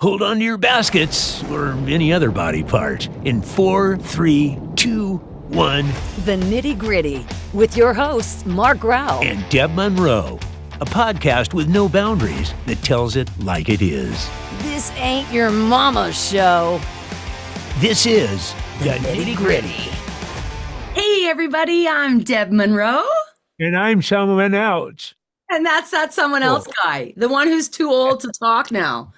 Hold on to your baskets or any other body part in 4, 3, 2, 1. The Nitty Gritty with your hosts, Mark Rao and Deb Monroe, a podcast with no boundaries that tells it like it is. This ain't your mama's show. This is the Nitty Gritty. Hey, everybody, I'm Deb Monroe. And I'm someone else. And that's that someone else guy, the one who's too old to talk now.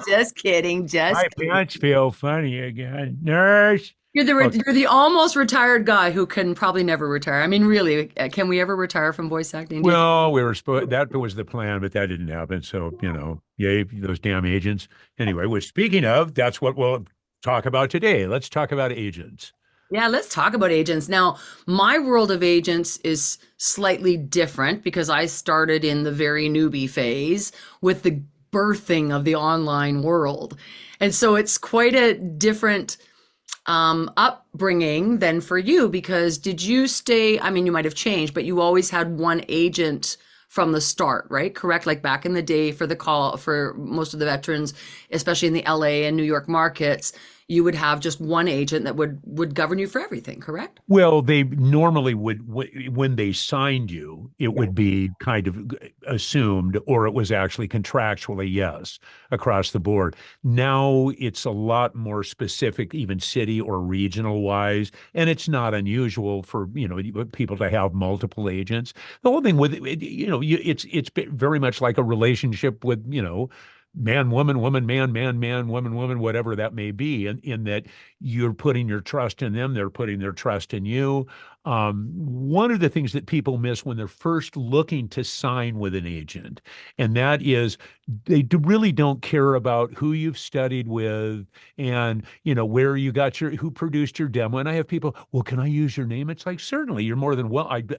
Just kidding. My pants feel funny again. Nurse. You're the almost retired guy who can probably never retire. I mean, really, can we ever retire from voice acting? Well, that was the plan, but that didn't happen. So, yay, those damn agents. Anyway, speaking of, that's what we'll talk about today. Let's talk about agents. Yeah, let's talk about agents. Now, my world of agents is slightly different because I started in the very newbie phase with the birthing of the online world. And so it's quite a different upbringing than for you, because did you stay, I mean, you might have changed, but you always had one agent from the start, right? Correct? Like back in the day for most of the veterans, especially in the LA and New York markets, you would have just one agent that would govern you for everything, correct? Well, they normally would, when they signed you, it would be kind of assumed, or it was actually contractually, yes, across the board. Now it's a lot more specific, even city or regional wise, and it's not unusual for, people to have multiple agents. The whole thing with it, it's very much like a relationship with, man, woman, woman, man, woman, woman, whatever that may be, in that you're putting your trust in them, they're putting their trust in you. One of the things that people miss when they're first looking to sign with an agent, and that is they really don't care about who you've studied with and, where you got who produced your demo. And I have people, well, can I use your name? It's like, certainly, you're more than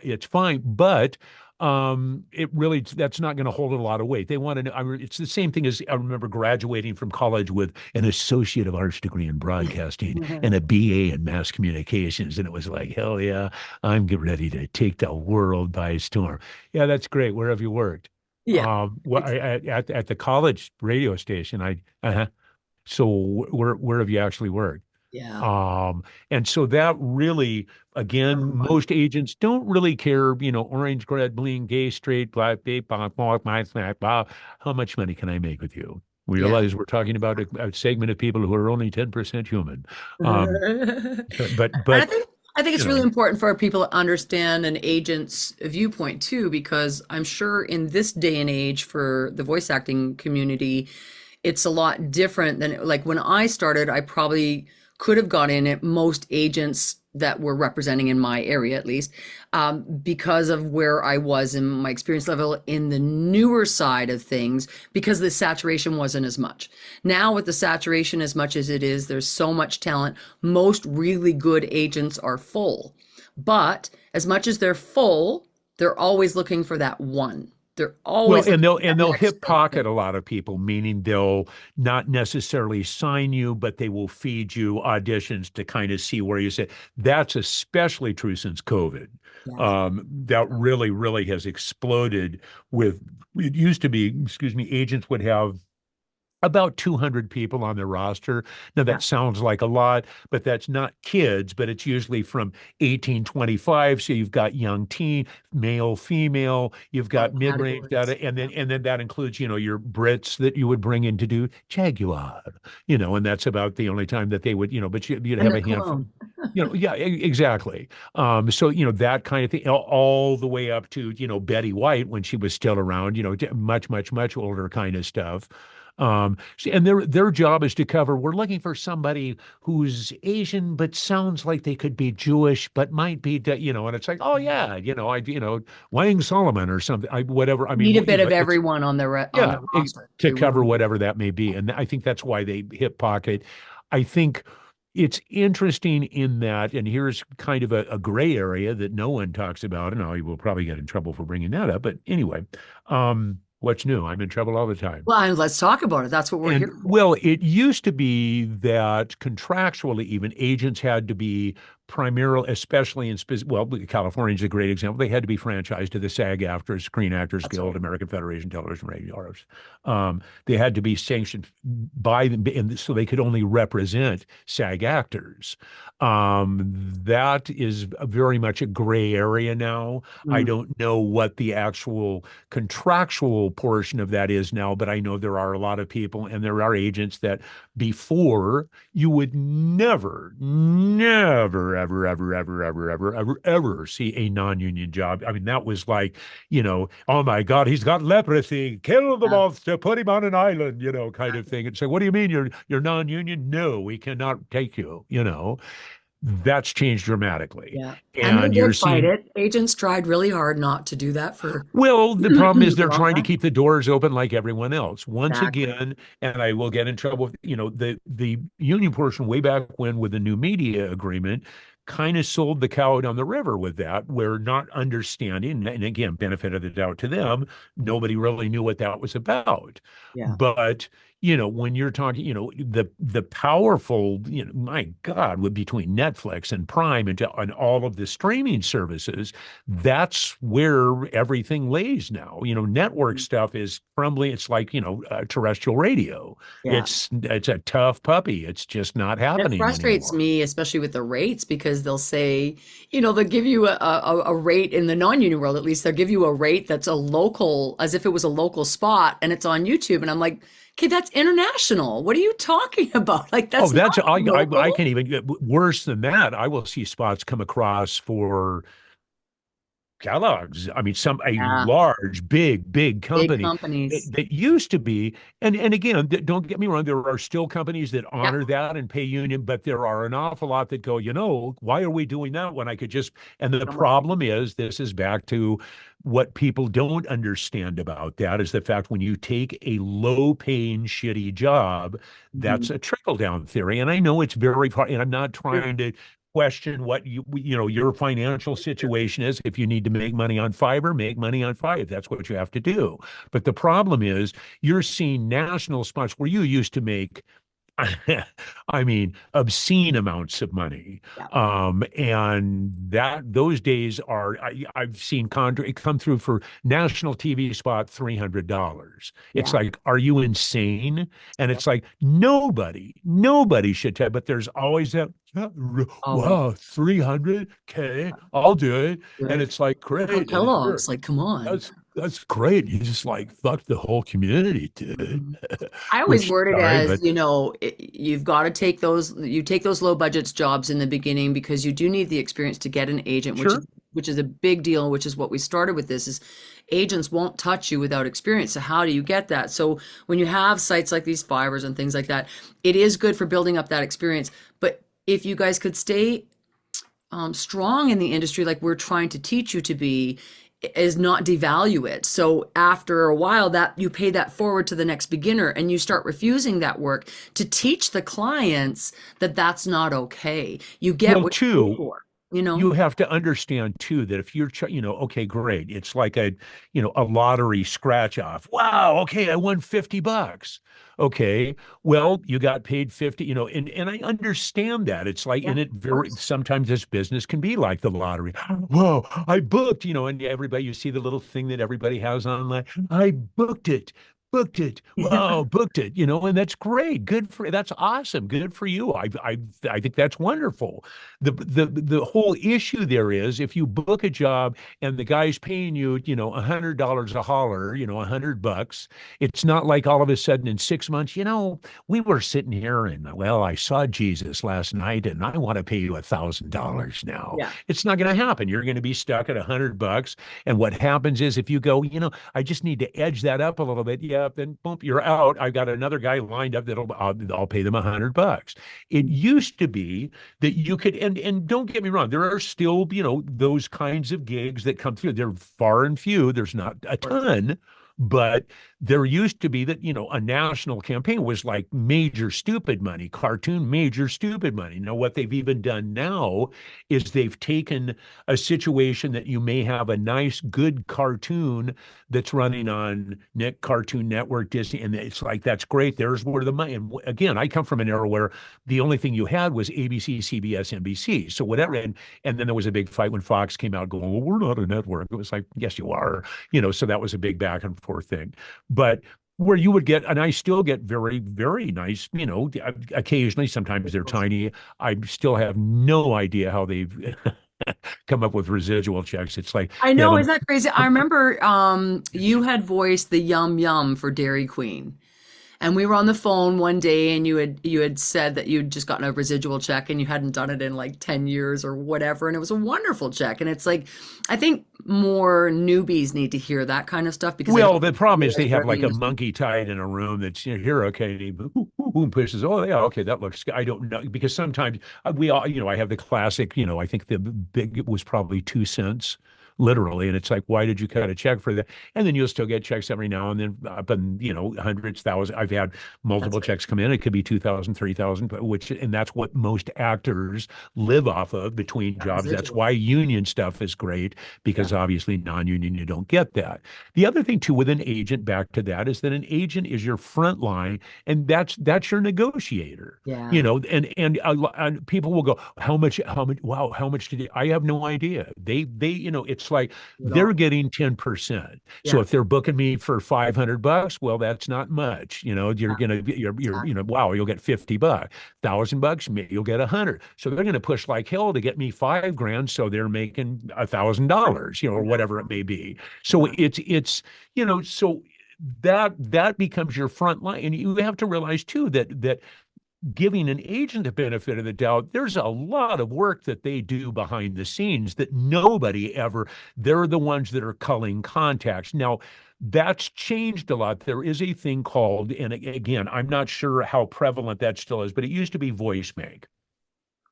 it's fine, but that's not going to hold a lot of weight. They want to know. It's the same thing as I remember graduating from college with an Associate of Arts degree in broadcasting and a BA in mass communications. And it was like, hell yeah, I'm getting ready to take the world by storm. Yeah, that's great. Where have you worked? Yeah. At the college radio station. So where have you actually worked? Yeah. And so that really, again, most agents don't really care, orange, red, bling, gay, straight, black, beep, blah, how much money can I make with you? We realize we're talking about a segment of people who are only 10% human. But I think it's really important for people to understand an agent's viewpoint too, because I'm sure in this day and age for the voice acting community, it's a lot different than like when I started. I probably could have got in at most agents that were representing in my area, at least, because of where I was in my experience level in the newer side of things, because the saturation wasn't as much. Now with the saturation as much as it is, there's so much talent. Most really good agents are full, but as much as they're full, they're always looking for that one. They're always they'll hip pocket a lot of people, meaning they'll not necessarily sign you, but they will feed you auditions to kind of see where you sit. That's especially true since COVID. Yeah. That really, really has exploded. It used to be, agents would have about 200 people on their roster. Now that sounds like a lot, but that's not kids, but it's usually from 18-25. So you've got young teen, male, female, you've got mid-range data, and then that includes, your Brits that you would bring in to do Jaguar, and that's about the only time that they would, but you'd have a handful. Yeah, exactly. So, that kind of thing, all the way up to, Betty White when she was still around, much, much, much older kind of stuff. And their job is to cover, we're looking for somebody who's Asian, but sounds like they could be Jewish, but might be, and it's like, oh yeah, Wang Solomon or something, whatever. I mean, need a bit of everyone on the roster to cover whatever that may be. And I think that's why they hip pocket. I think it's interesting in that, and here's kind of a gray area that no one talks about, and I will probably get in trouble for bringing that up. But anyway, what's new? I'm in trouble all the time. Well, let's talk about it. That's what we're here for. Well, it used to be that contractually, even agents had to be primarily, especially well, California's a great example. They had to be franchised to the SAG-AFTRA, Screen Actors That's Guild, right. American Federation of Television Radio Artists. They had to be sanctioned by them, and so they could only represent SAG actors. That is very much a gray area now. I Mm. don't know what the actual contractual portion of that is now, but I know there are a lot of people and there are agents that before you would never, never, ever, ever, ever, ever, ever, ever, ever see a non-union job. I mean, that was like, oh my God, he's got leprosy, kill the Yeah. monster, put him on an island, kind of thing. And say, what do you mean you're non-union? No, we cannot take you, That's changed dramatically. Yeah. And they And you're did fight seeing it. Agents tried really hard not to do that for well, the problem is a they're long trying to time. keep the doors open like everyone else. Once Exactly. again, and I will get in trouble with, the union portion way back when with the new media agreement kind of sold the cow down the river with that. We're not understanding, and again, benefit of the doubt to them, nobody really knew what that was about. Yeah. But when you're talking, the powerful, my God, with between Netflix and Prime and all of the streaming services, that's where everything lays now. Network stuff is crumbling. It's like, terrestrial radio. Yeah. It's a tough puppy. It's just not It happening frustrates anymore. me, especially with the rates, because they'll say, they'll give you a rate in the non-union world, at least they'll give you a rate that's a local, as if it was a local spot, and it's on YouTube. And I'm like, okay, that's international. What are you talking about? Like, Oh, that's not that's I local. can even get worse than that. I will see spots come across for Kellogg's. I mean, a Yeah, large, big big company that, companies. that used to be, and again, don't get me wrong, there are still companies that Yeah. honor that and pay union, but there are an awful lot that go, why are we doing that when I could just, and the How much? problem is, this is back to what people don't understand about that is the fact when you take a low paying, shitty job, that's Mhm. a trickle down theory. And I know it's very hard, and I'm not Sure. trying to question what your financial situation is. If you need to make money on Fiverr, make money on Fiverr. That's what you have to do. But the problem is you're seeing national spots where you used to make I mean, obscene amounts of money. Yeah. And those days I've seen contract come through for national TV spot, $300. It's Yeah. like, are you insane? And Yep. it's like, nobody should tell, but there's always that, yeah, Always. wow, 300. Okay, I'll do it. And Good. it's like, Go great. And it's Kellogg's. Like, come on. that's great. You just like fucked the whole community, dude. Mhm. I always Which, word it sorry, as, but you've got to you take those low budgets jobs in the beginning because you do need the experience to get an agent, sure. which is a big deal, which is what we started with this is agents won't touch you without experience. So how do you get that? So when you have sites like these Fivers and things like that, it is good for building up that experience. But if you guys could stay strong in the industry like we're trying to teach you to be, is not devalue it. So after a while that you pay that forward to the next beginner and you start refusing that work to teach the clients that that's not okay. You get Well, what you pay two, for, you have to understand too that if you're, okay, great. It's like a lottery scratch off. Wow. Okay. I won $50. Okay. Well, you got paid 50, and I understand that. It's like, Yeah, and of it very, course. sometimes this business can be like the lottery. Whoa, I booked, and everybody, you see the little thing that everybody has online. I booked it. Booked it. Wow, booked it. And that's great. That's awesome. Good for you. I think that's wonderful. The whole issue there is if you book a job and the guy's paying you, $100 a holler, $100, it's not like all of a sudden in 6 months, we were sitting here and well, I saw Jesus last night and I want to pay you $1,000 now. Yeah. It's not going to happen. You're going to be stuck at $100. And what happens is if you go, I just need to edge that up a little bit. Yeah, then boom, you're out. I've got another guy lined up I'll pay them $100. It used to be that you could, and don't get me wrong, there are still, those kinds of gigs that come through. They're far and few. There's not a ton, But there used to be that, a national campaign was like major stupid money, cartoon major stupid money. Now, what they've even done now is they've taken a situation that you may have a nice, good cartoon that's running on Nick Cartoon Network, Disney, and it's like, that's great. There's where the money. And again, I come from an era where the only thing you had was ABC, CBS, NBC. So whatever, and then there was a big fight when Fox came out going, well, we're not a network. It was like, yes, you are. So that was a big back and forth thing. But where you would get, and I still get very, very nice, occasionally, sometimes they're tiny. I still have no idea how they've come up with residual checks. It's like, I know, isn't that crazy? I remember you had voiced the Yum Yum for Dairy Queen. And we were on the phone one day and you had said that you'd just gotten a residual check and you hadn't done it in like 10 years or whatever. And it was a wonderful check. And it's like, I think more newbies need to hear that kind of stuff because well, the problem is they have like a monkey tied in a room that's here, okay, and he boom, pushes, oh yeah, okay, that looks, I don't know, because sometimes we all, I have the classic, I think the big, it was probably 2 cents. Literally. And it's like, why did you cut a check for that? And then you'll still get checks every now and then up in, hundreds, thousands. I've had multiple checks come in. It could be 2,000, 3,000, and that's what most actors live off of between jobs. That's why union stuff is great, because obviously non-union, you don't get that. The other thing too, with an agent, back to that, is that an agent is your front line, and that's your negotiator. Yeah. And people will go, how much, wow, how much did I have no idea. They, it's like they're getting 10%. So if they're booking me for $500, well, that's not much. You're gonna wow, you'll get $50, $1,000, maybe you'll get 100. So they're gonna push like hell to get me $5,000. So they're making $1,000, or whatever it may be. So it's so that becomes your front line, and you have to realize too that giving an agent the benefit of the doubt, there's a lot of work that they do behind the scenes that nobody ever, they're the ones that are culling contacts. Now, that's changed a lot. There is a thing called, and again, I'm not sure how prevalent that still is, but it used to be voice make.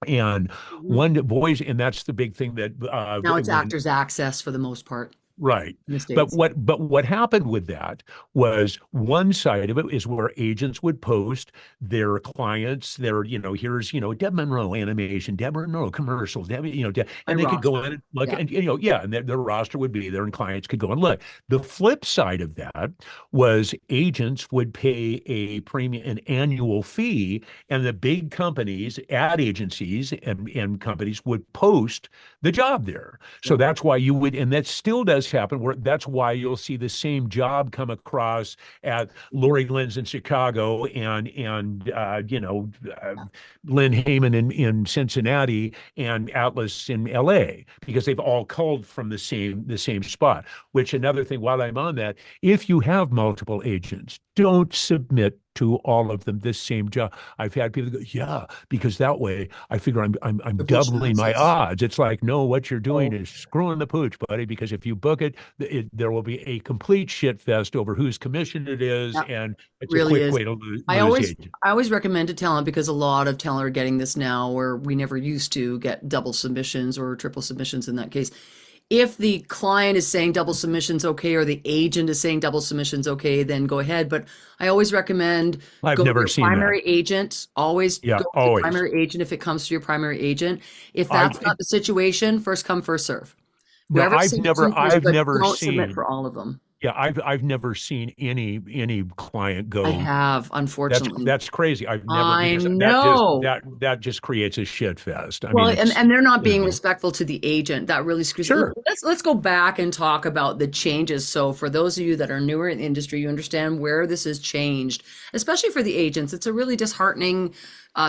And one voice, and that's the big thing that now it's Actors Access for the most part. Right. But what happened with that was one side of it is where agents would post their clients, here's, Deb Monroe animation, Deb Monroe commercials, Deb, and they could go in and look, and, and their roster would be there and clients could go and look. The flip side of that was agents would pay a premium, an annual fee, and the big companies, ad agencies and companies would post the job there. So that's why you would, and that still does happen, where that's why you'll see the same job come across at Lori Lynn's in Chicago and Lynn Heyman in Cincinnati and Atlas in LA, because they've all culled from the same spot. Which, another thing, while I'm on that, if you have multiple agents, don't submit to all of them this same job. I've had people go, yeah, because that way I figure I'm doubling my odds. It's like, no, what you're doing is screwing the pooch, buddy, because if you book it, there will be a complete shit fest over whose commission it is, and it's really a quick way to lose I always recommend to talent, because a lot of talent are getting this now, where we never used to get double submissions or triple submissions in that case. If the client is saying double submissions okay, or the agent is saying double submissions okay, then go ahead. But I always recommend I've never seen primary that. agent. Always go to the primary agent if it comes to your primary agent. If that's not the situation, first come, first serve. No, I've never don't seen submit for all of them. Yeah, I've never seen any client go. I have, unfortunately. That's crazy. I've never. I know that just creates a shit fest. I mean, and they're not being respectful to the agent. That really screws. Sure. Let's go back and talk about the changes. So for those of you that are newer in the industry, you understand where this has changed, especially for the agents. It's a really disheartening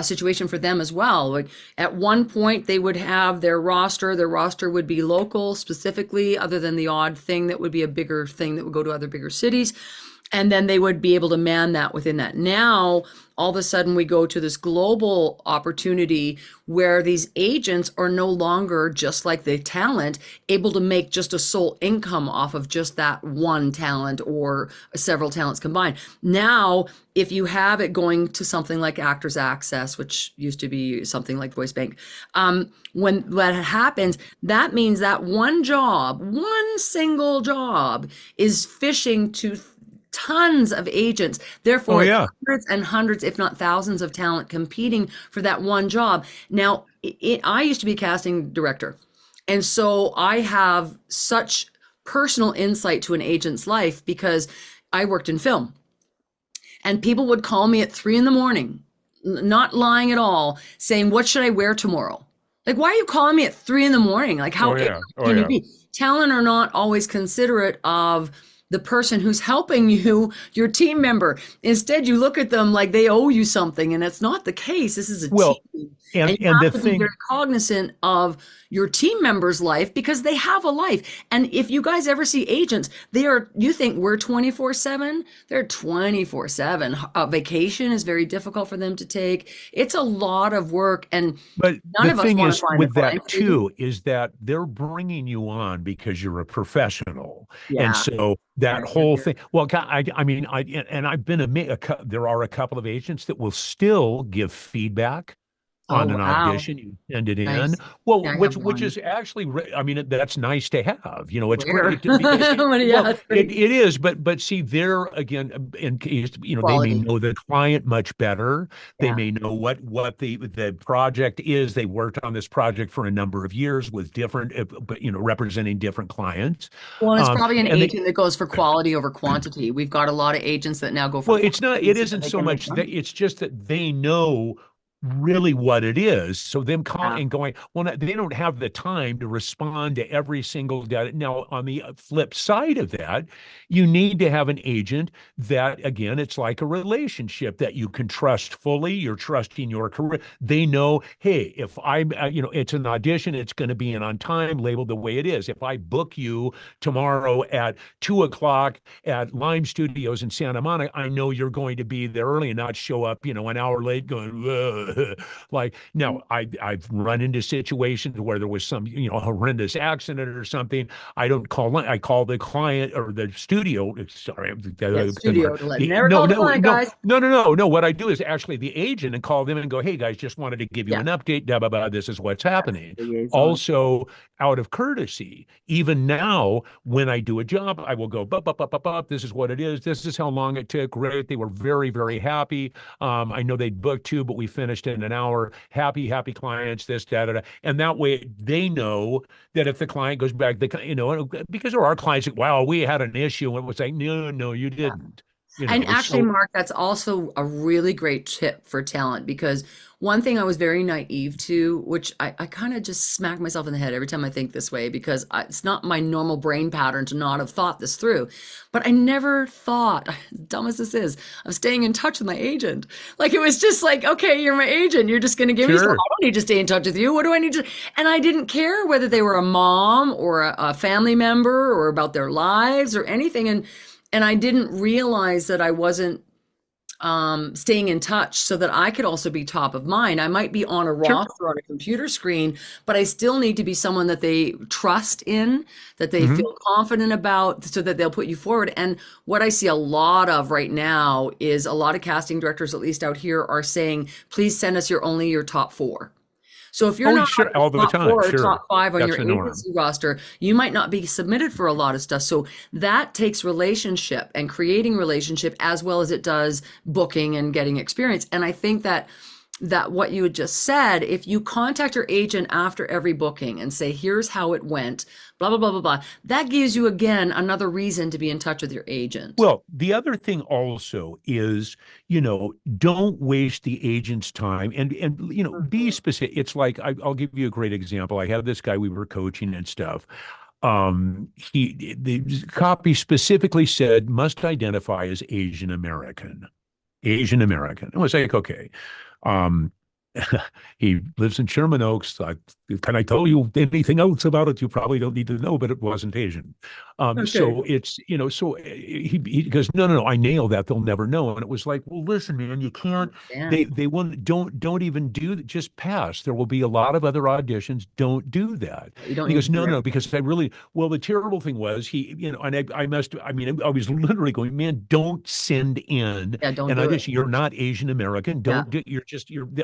situation for them as well. Like, at one point, they would have their roster. Their roster would be local specifically, other than the odd thing that would be a bigger thing that would go to other bigger cities. And then they would be able to man that within that. Now, all of a sudden we go to this global opportunity where these agents are no longer, just like the talent, able to make just a sole income off of just that one talent or several talents combined. Now, if you have it going to something like Actors Access, which used to be something like Voice Bank, when that happens, that means that one job, one single job, is fishing to tons of agents. Therefore, it's hundreds and hundreds, if not thousands, of talent competing for that one job. Now, I used to be a casting director, and so I have such personal insight to an agent's life because I worked in film. And people would call me at 3 a.m, not lying at all, saying, "What should I wear tomorrow?" Like, why are you calling me at 3 a.m? Like, how can you be? Talent are not always considerate of the person who's helping you, your team member. Instead, you look at them like they owe you something, and it's not the case. This is a team. And you have to be very cognizant of your team member's life because they have a life. And if you guys ever see agents, you think we're 24/7, they're 24/7. Vacation is very difficult for them to take. It's a lot of work. But the thing is with that too, is that they're bringing you on because you're a professional. Yeah. And so that whole thing, well, I mean, I've been there are a couple of agents that will still give feedback on an audition. You send it in. Well, which is actually, I mean, that's nice to have. It's great. It is, but see, there again, in case they may know the client much better. They may know what the project is. They worked on this project for a number of years with different, representing different clients. Well, it's probably an agent that goes for quality over quantity. We've got a lot of agents that now go for. Well, it's not. It isn't so much that it's just that they know really what it is. So them calling and going, well, they don't have the time to respond to every single data. Now, on the flip side of that, you need to have an agent that, again, it's like a relationship that you can trust fully. You're trusting your career. They know, hey, if I'm, it's an audition, it's going to be on time, labeled the way it is. If I book you tomorrow at 2:00 at Lime Studios in Santa Monica, I know you're going to be there early and not show up, an hour late going, ugh. Like, now I've run into situations where there was some, horrendous accident or something. I call the client or the studio. Sorry. No. What I do is actually the agent and call them and go, hey guys, just wanted to give you an update. Blah, blah, blah. This is what's happening. Also, out of courtesy, even now, when I do a job, I will go, this is what it is. This is how long it took. Great. They were very, very happy. I know they'd booked too, but we finished in an hour. Happy clients, this, da. And that way they know that if the client goes back, because there are clients that, wow, we had an issue. And it was like, no, you didn't. And actually, Mark, that's also a really great tip for talent, because one thing I was very naive to, which I kind of just smack myself in the head every time I think this way, because it's not my normal brain pattern to not have thought this through. But I never thought, dumb as this is, of staying in touch with my agent. Like, it was just like, okay, you're my agent. You're just going to give me stuff. I don't need to stay in touch with you. What do I need to? And I didn't care whether they were a mom or a family member or about their lives or anything. And I didn't realize that I wasn't staying in touch so that I could also be top of mind. I might be on a roster on a computer screen, but I still need to be someone that they trust in, that they feel confident about, so that they'll put you forward. And what I see a lot of right now is a lot of casting directors, at least out here, are saying, please send us only your top 4. So if you're not all the time, top 4 or top 5 on your agency roster, you might not be submitted for a lot of stuff. So that takes relationship and creating relationship, as well as it does booking and getting experience. And I think that what you had just said, if you contact your agent after every booking and say, here's how it went, blah, blah, blah, blah, blah, that gives you, again, another reason to be in touch with your agent. Well, the other thing also is, don't waste the agent's time and be specific. It's like, I'll give you a great example. I have this guy we were coaching and stuff. The copy specifically said, must identify as Asian American. Asian American. I was like, okay. He lives in Sherman Oaks. can I tell you anything else about it? You probably don't need to know, but it wasn't Asian. Okay. So it's, so he goes, no, I nailed that. They'll never know. And it was like, well, listen, man, you can't, Understand. they want, don't even do that. Just pass. There will be a lot of other auditions. Don't do that. You don't And he need goes, to do no, everything. because well, the terrible thing was and I was literally going, man, don't send in Yeah, don't an do it. audition. You're not Asian American. Yeah, Don't do,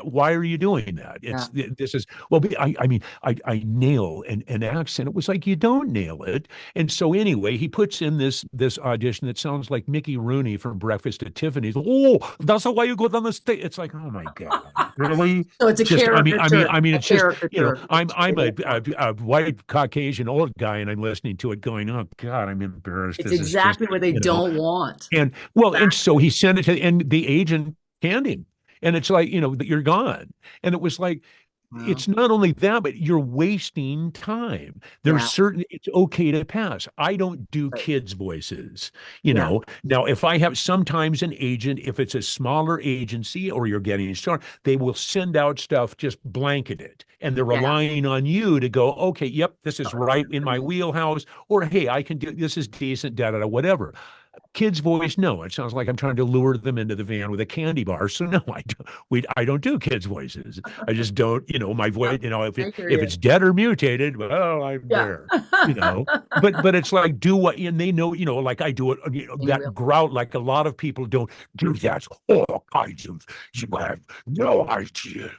why are you doing that? yeah. This is, well, I nail an accent. It was like, you don't nail it. And so anyway, he puts in this audition that sounds like Mickey Rooney from Breakfast at Tiffany's. Oh, that's why you go down the stage. It's like, oh my God, really? So it's a Just, caricature, a it's just, caricature. I'm a white Caucasian old guy, and I'm listening to it going, oh God, I'm embarrassed. It's This is just, exactly what they don't want. and well, and so he sent it to, and the agent canned him. And it's like, that you're gone. And it was like, Wow. it's not only that, but you're wasting time. Yeah. It's okay to pass. I don't do Right. kids' voices, Yeah. Now, if I have sometimes an agent, if it's a smaller agency or you're getting started, they will send out stuff just blanketed, and they're Yeah. relying on you to go, okay, yep, this is Oh, right in my wheelhouse, or hey, I can do this is decent, whatever. Kids' voice, no. It sounds like I'm trying to lure them into the van with a candy bar. So no, I don't do kids' voices. I just don't, my voice, I hear if you. it's dead or mutated, well, I'm Yeah. there, But it's like, do what, and they know, like I do it, And you will. that grout, like a lot of people don't do that. All kinds of, you have no idea.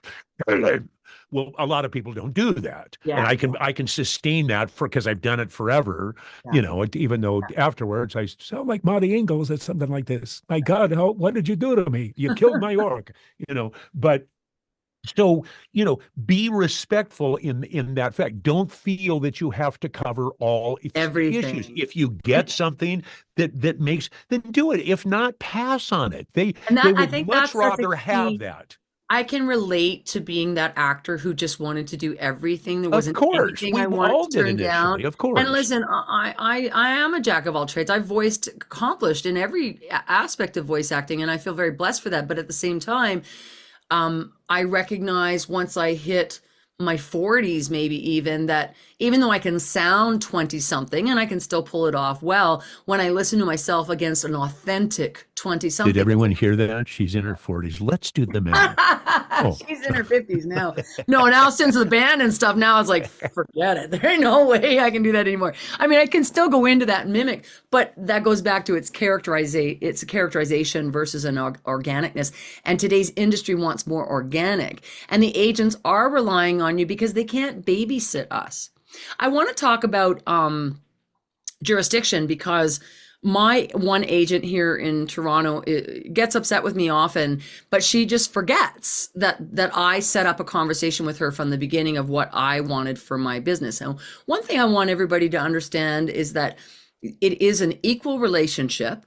Well, a lot of people don't do that, and Yeah. I can sustain that because I've done it forever. Yeah. Even though afterwards I sound like Marty Ingalls or something like this. My God, what did you do to me? You killed my orc. But so be respectful in that fact. Don't feel that you have to cover all issues. Everything. If you get something that makes, then do it. If not, pass on it. They And they I would think much that's a rather have key. that. I can relate to being that actor who just wanted to do everything. There Of wasn't course, anything we I wanted all to did turn down. initially. Of And course. listen, I am a jack of all trades. I've voiced accomplished in every aspect of voice acting, and I feel very blessed for that. But at the same time, I recognize once I hit my 40s, maybe even, that even though I can sound 20 something and I can still pull it off well, when I listen to myself against an authentic 20 Did something, everyone hear that? She's in her 40s. Let's do the math. Oh, she's in her 50s now. No, now since the band and stuff, now it's like, forget it. There ain't no way I can do that anymore. I mean, I can still go into that and mimic, but that goes back to its characterization versus an organicness. And today's industry wants more organic. And the agents are relying on you because they can't babysit us. I want to talk about jurisdiction because my one agent here in Toronto gets upset with me often, but she just forgets that I set up a conversation with her from the beginning of what I wanted for my business. And one thing I want everybody to understand is that it is an equal relationship,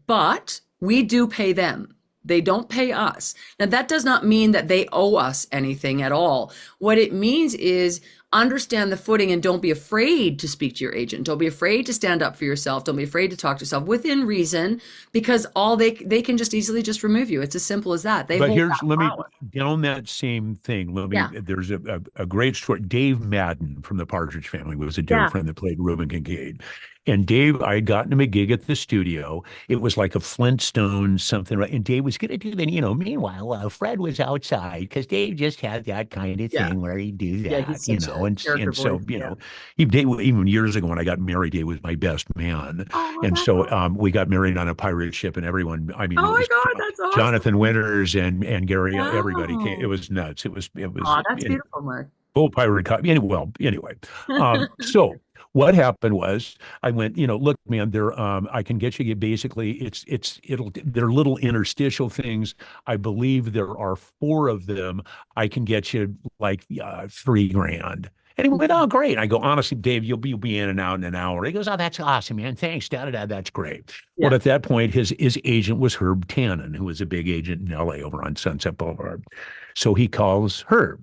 but we do pay them. They don't pay us. Now, that does not mean that they owe us anything at all. What it means is understand the footing and don't be afraid to speak to your agent. Don't be afraid to stand up for yourself. Don't be afraid to talk to yourself within reason, because all they can just easily just remove you. It's as simple as that. They but hold that let me, power. down that same thing. Yeah. There's a great story. Dave Madden from the Partridge Family was a dear Yeah. friend that played Reuben Kincaid. And Dave, I had gotten him a gig at the studio. It was like a Flintstone something, right? And Dave was going to do that. Meanwhile, Fred was outside because Dave just had that kind of Yeah. thing where he'd do Yeah, that, he's such a character so, voice. Yeah. even years ago when I got married, Dave was my best man. Oh, And that's so awesome. we got married on a pirate ship, and everyone, Oh it my was God, that's awesome. Jonathan Winters and Gary, everybody came. It Wow. was nuts. It was Oh, that's beautiful, Mark. full pirate copy. Anyway. So what happened was I went, look, man, I can get you basically they're little interstitial things. I believe there are 4 of them. I can get you like $3,000. And he went, oh, great. I go, honestly, Dave, you'll be in and out in an hour. He goes, oh, that's awesome, man. Thanks, that's great. Yeah. Well, at that point, his agent was Herb Tannen, who was a big agent in LA over on Sunset Boulevard. So he calls Herb.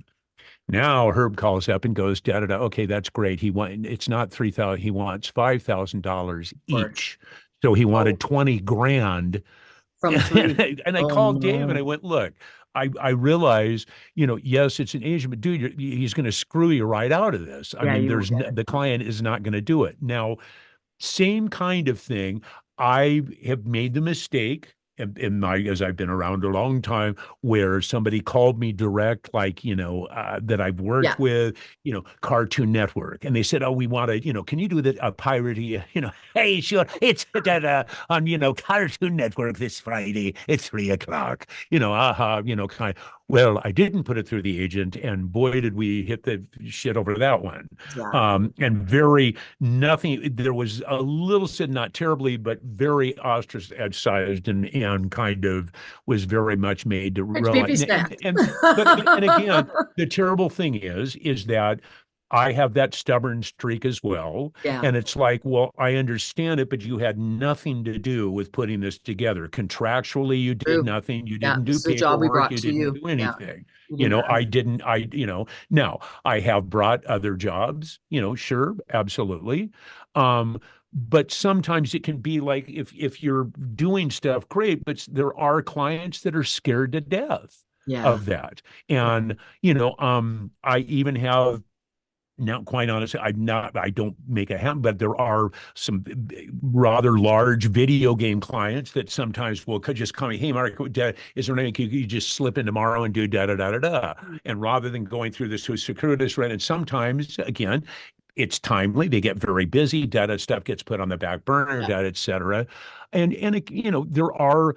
Now Herb calls up and goes, okay, that's great. It's not 3,000, he wants $5,000 each. So he wanted 20 grand. From 3. And I Oh called Dave and I no. went, look, I realize, yes, it's an agent, but dude, he's going to screw you right out of this. I Yeah, mean, you won't get it. the client is not going to do it. Now, same kind of thing. I have made the mistake in my, as I've been around a long time, where somebody called me direct, like, that I've Yeah. worked with, Cartoon Network. And they said, oh, we want to, can you do the parody, hey, sure, it's on, Cartoon Network this Friday at 3 o'clock, kind of. Well, I didn't put it through the agent, and boy, did we hit the shit over that one. Exactly. And very nothing. There was a little said, not terribly, but very ostracized and kind of was very much made to Rich baby realize. snack. And again, the terrible thing is that I have that stubborn streak as well. Yeah. And it's like, well, I understand it, but you had nothing to do with putting this together. Contractually, you did True. nothing. You Yeah. didn't This do is a job we paperwork. brought You to didn't you. do Yeah. anything. You didn't earn it. Now I have brought other jobs, sure, absolutely. But sometimes it can be like if you're doing stuff, great, but there are clients that are scared to death Yeah. of that. And, I even have now, quite honestly, I don't make a ham, but there are some rather large video game clients that sometimes will just come, hey, Mark, is there anything you just slip in tomorrow and do da da da da da? And rather than going through this to a circuitous run, and sometimes, again, it's timely. They get very busy. Data stuff gets put on the back burner, Yeah. data, et cetera. And there are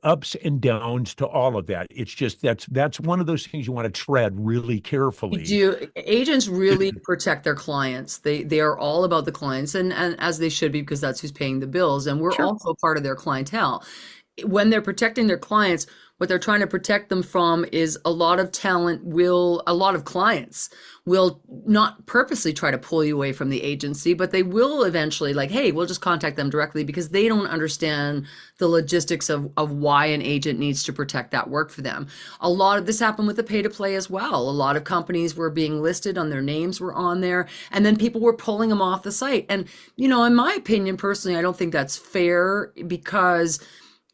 ups and downs to all of that. It's just that's one of those things you want to tread really carefully. Agents really protect their clients. They are all about the clients, and as they should be, because that's who's paying the bills, and we're Sure. also part of their clientele. When they're protecting their clients, what they're trying to protect them from is a lot of clients will not purposely try to pull you away from the agency, but they will eventually, like, hey, we'll just contact them directly, because they don't understand the logistics of why an agent needs to protect that work for them. A lot of this happened with the pay to play as well. A lot of companies were being listed on, their names were on there, and then people were pulling them off the site. And, in my opinion, personally, I don't think that's fair, because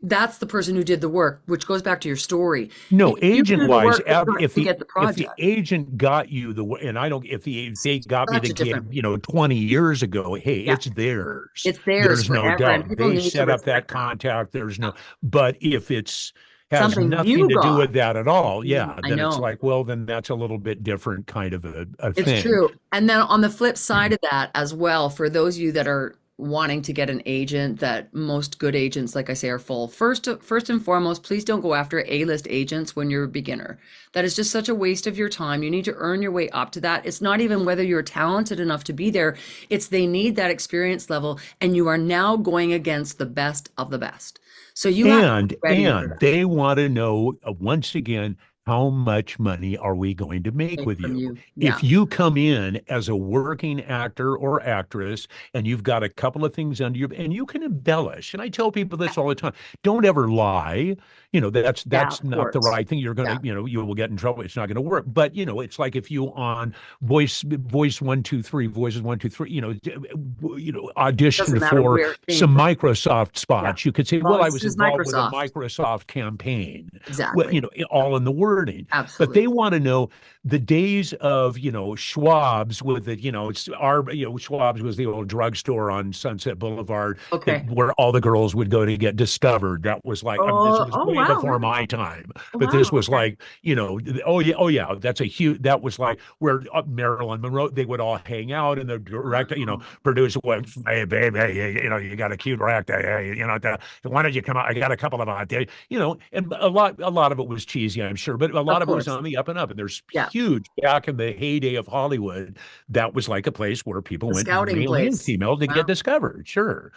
that's the person who did the work, which goes back to your story. No, If you do the agent-wise, work, it's not if to get the the project. agent got you and I don't, if they got me Such the a different. gig, 20 years ago, hey, Yeah, it's theirs. it's theirs There's no forever, and doubt. people They need to set up that respect that. contact. There's no, but if it's has Something nothing you to do got. with that at all, yeah, I then it's know. like, well, then that's a little bit different kind of a It's thing. true. And then on the flip side of that as well, for those of you that are wanting to get an agent, that most good agents, like I say, are full. First and foremost, please don't go after A-list agents when you're a beginner. That is just such a waste of your time. You need to earn your way up to that. It's not even whether you're talented enough to be there. It's they need that experience level, and you are now going against the best of the best. So you have to be ready for that. They want to know, once again, how much money are we going to make with From you? you. Yeah. If you come in as a working actor or actress and you've got a couple of things under and you can embellish, and I tell people this all the time, don't ever lie. That's Yeah, of not the course. right thing. You're Yeah. gonna, you will get in trouble. It's not gonna work. But it's like if you on voice 1 2 3, voices 1 2 3, Doesn't audition matter for where it came some from. Microsoft Yeah. spots. You could say, As long well, I as was this is involved with a Microsoft. Microsoft campaign. Well, Exactly. all in the wording. But Absolutely. they want to know the days of, Schwab's with the, it's our, Schwab's was the old drugstore on Sunset Boulevard Okay. where all the girls would go to get discovered. That was like, this was Oh, way wow. before my time, Oh, but this wow. was Okay. like, oh yeah, that's a huge, that was like where Marilyn Monroe, they would all hang out, and the director, Wow. producer went, hey, babe, hey, you got a cute actor, hey, why don't you come out? I got a couple of out there, and a lot of it was cheesy, I'm sure, but a lot Of of it was course. on the up and up. And there's Yeah. huge, back in the heyday of Hollywood, that was like a place where people The went, scouting male and place. female, to Wow. get discovered. Sure.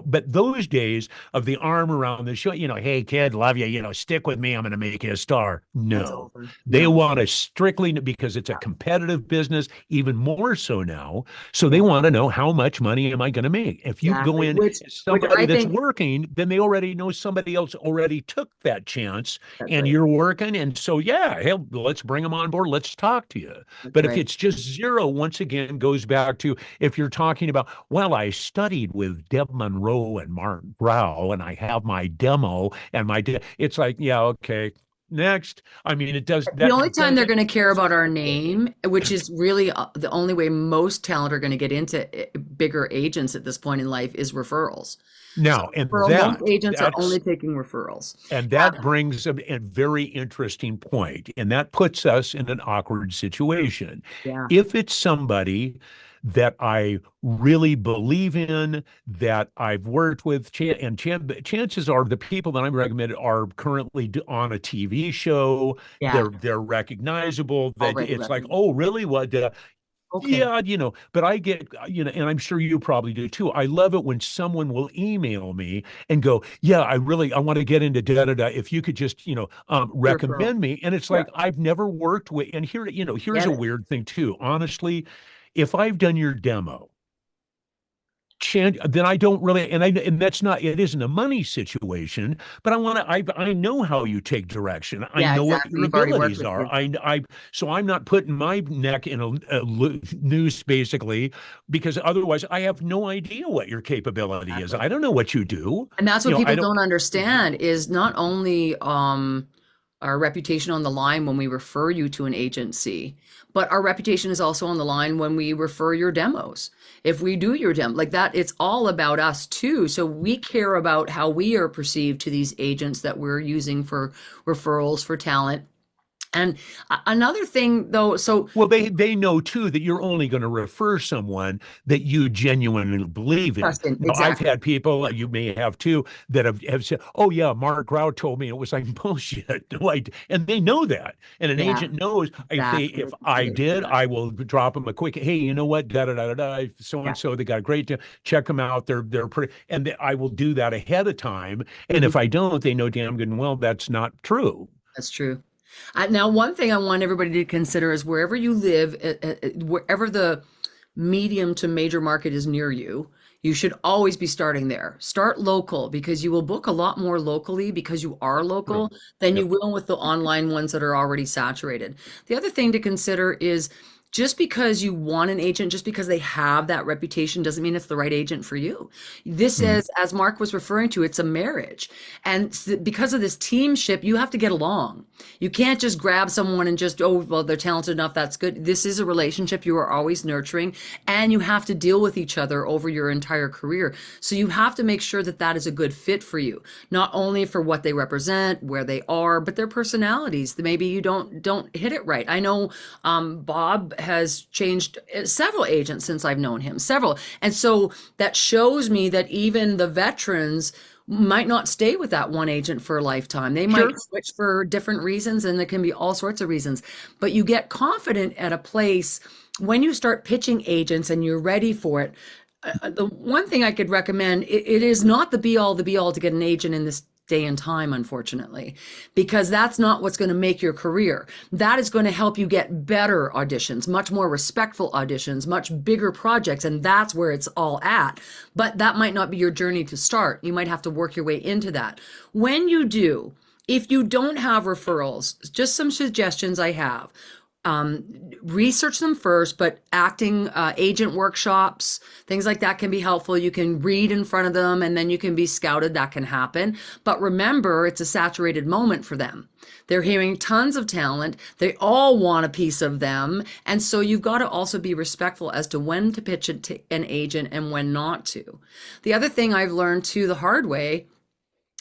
But those days of the arm around the show, hey, kid, love you, stick with me, I'm going to make you a star. That's No. over. They No. want to strictly, because it's a competitive business, even more so now. So they want to know, how much money am I going to make? If you go Exactly. in Which as I somebody that's think working, then they already know somebody else already took that chance, that's and right. you're working. And so, yeah, hell, let's bring them on board. Let's talk to you. That's But if right. it's just zero, once again, goes back to, if you're talking about, well, I studied with Deb Monroe and Mark Grau, and I have my demo and it's like, yeah, okay. next. I mean, it does The that. only time they're going to care about our name, which is really the only way most talent are going to get into bigger agents at this point in life, is referrals. So Now, and most agents are that's only taking referrals. and that brings a very interesting point, and that puts us in an awkward situation. Yeah. If it's somebody that I really believe in, that I've worked with, chances are the people that I'm recommended are currently on a TV show. Yeah. They're recognizable. That Already it's like, recommended. oh, really? What? Okay. Yeah, but I get, and I'm sure you probably do too. I love it when someone will email me and go, yeah, I want to get into da da da. If you could just, Referral. recommend me. And it's Yeah. like, I've never worked with, and here's Get a it. weird thing too. Honestly, if I've done your demo, then I don't really, and that's not, it isn't a money situation, but I know how you take direction. I Yeah, know what exactly. your You've already worked abilities with are. you. So I'm not putting my neck in a noose basically, because otherwise I have no idea what your capability is. Exactly. I don't know what you do. And that's what I people don't. don't understand is not only our reputation on the line when we refer you to an agency, but our reputation is also on the line when we refer your demos. If we do your demo like that, it's all about us too. So we care about how we are perceived to these agents that we're using for referrals for talent. And another thing though, so Well, they know too that you're only going to refer someone that you genuinely believe in. trust in Now, I've exactly. had people, you may have too, that have said, "Oh yeah, Mark Grau told me," it was like bullshit. No, and they know that, and an Yeah, agent knows exactly. if I did, I will drop them a quick, "Hey, you know what? Da da da da da. So Yeah. and so, they got a great. Check them out. They're pretty." And I will do that ahead of time. And Mhm. if I don't, they know damn good and well that's not true. That's true. Now, one thing I want everybody to consider is wherever you live, wherever the medium to major market is near you, you should always be starting there. Start local because you will book a lot more locally because you are True. local than you Yep. will with the online ones that are already saturated. The other thing to consider is just because you want an agent, just because they have that reputation, doesn't mean it's the right agent for you. This Mm. is, as Mark was referring to, it's a marriage. And because of this teamship, you have to get along. You can't just grab someone and just, oh, well, they're talented enough. That's good. This is a relationship you are always nurturing, and you have to deal with each other over your entire career. So you have to make sure that that is a good fit for you, not only for what they represent, where they are, but their personalities. Maybe you don't hit it right. I know Bob has changed several agents since I've known him, several. And so that shows me that even the veterans might not stay with that one agent for a lifetime. They might Sure. switch for different reasons, and there can be all sorts of reasons. But you get confident at a place when you start pitching agents and you're ready for it. The one thing I could recommend, it is not the be all to get an agent in this day and time, unfortunately, because that's not what's going to make your career. That is going to help you get better auditions, much more respectful auditions, much bigger projects, and that's where it's all at. But that might not be your journey to start. You might have to work your way into that. When you do, if you don't have referrals, just some suggestions I have. Research them first, but acting agent workshops, things like that can be helpful. You can read in front of them and then you can be scouted. That can happen. But remember, it's a saturated moment for them. They're hearing tons of talent. They all want a piece of them. And so you've got to also be respectful as to when to pitch it to an agent and when not to. The other thing I've learned too the hard way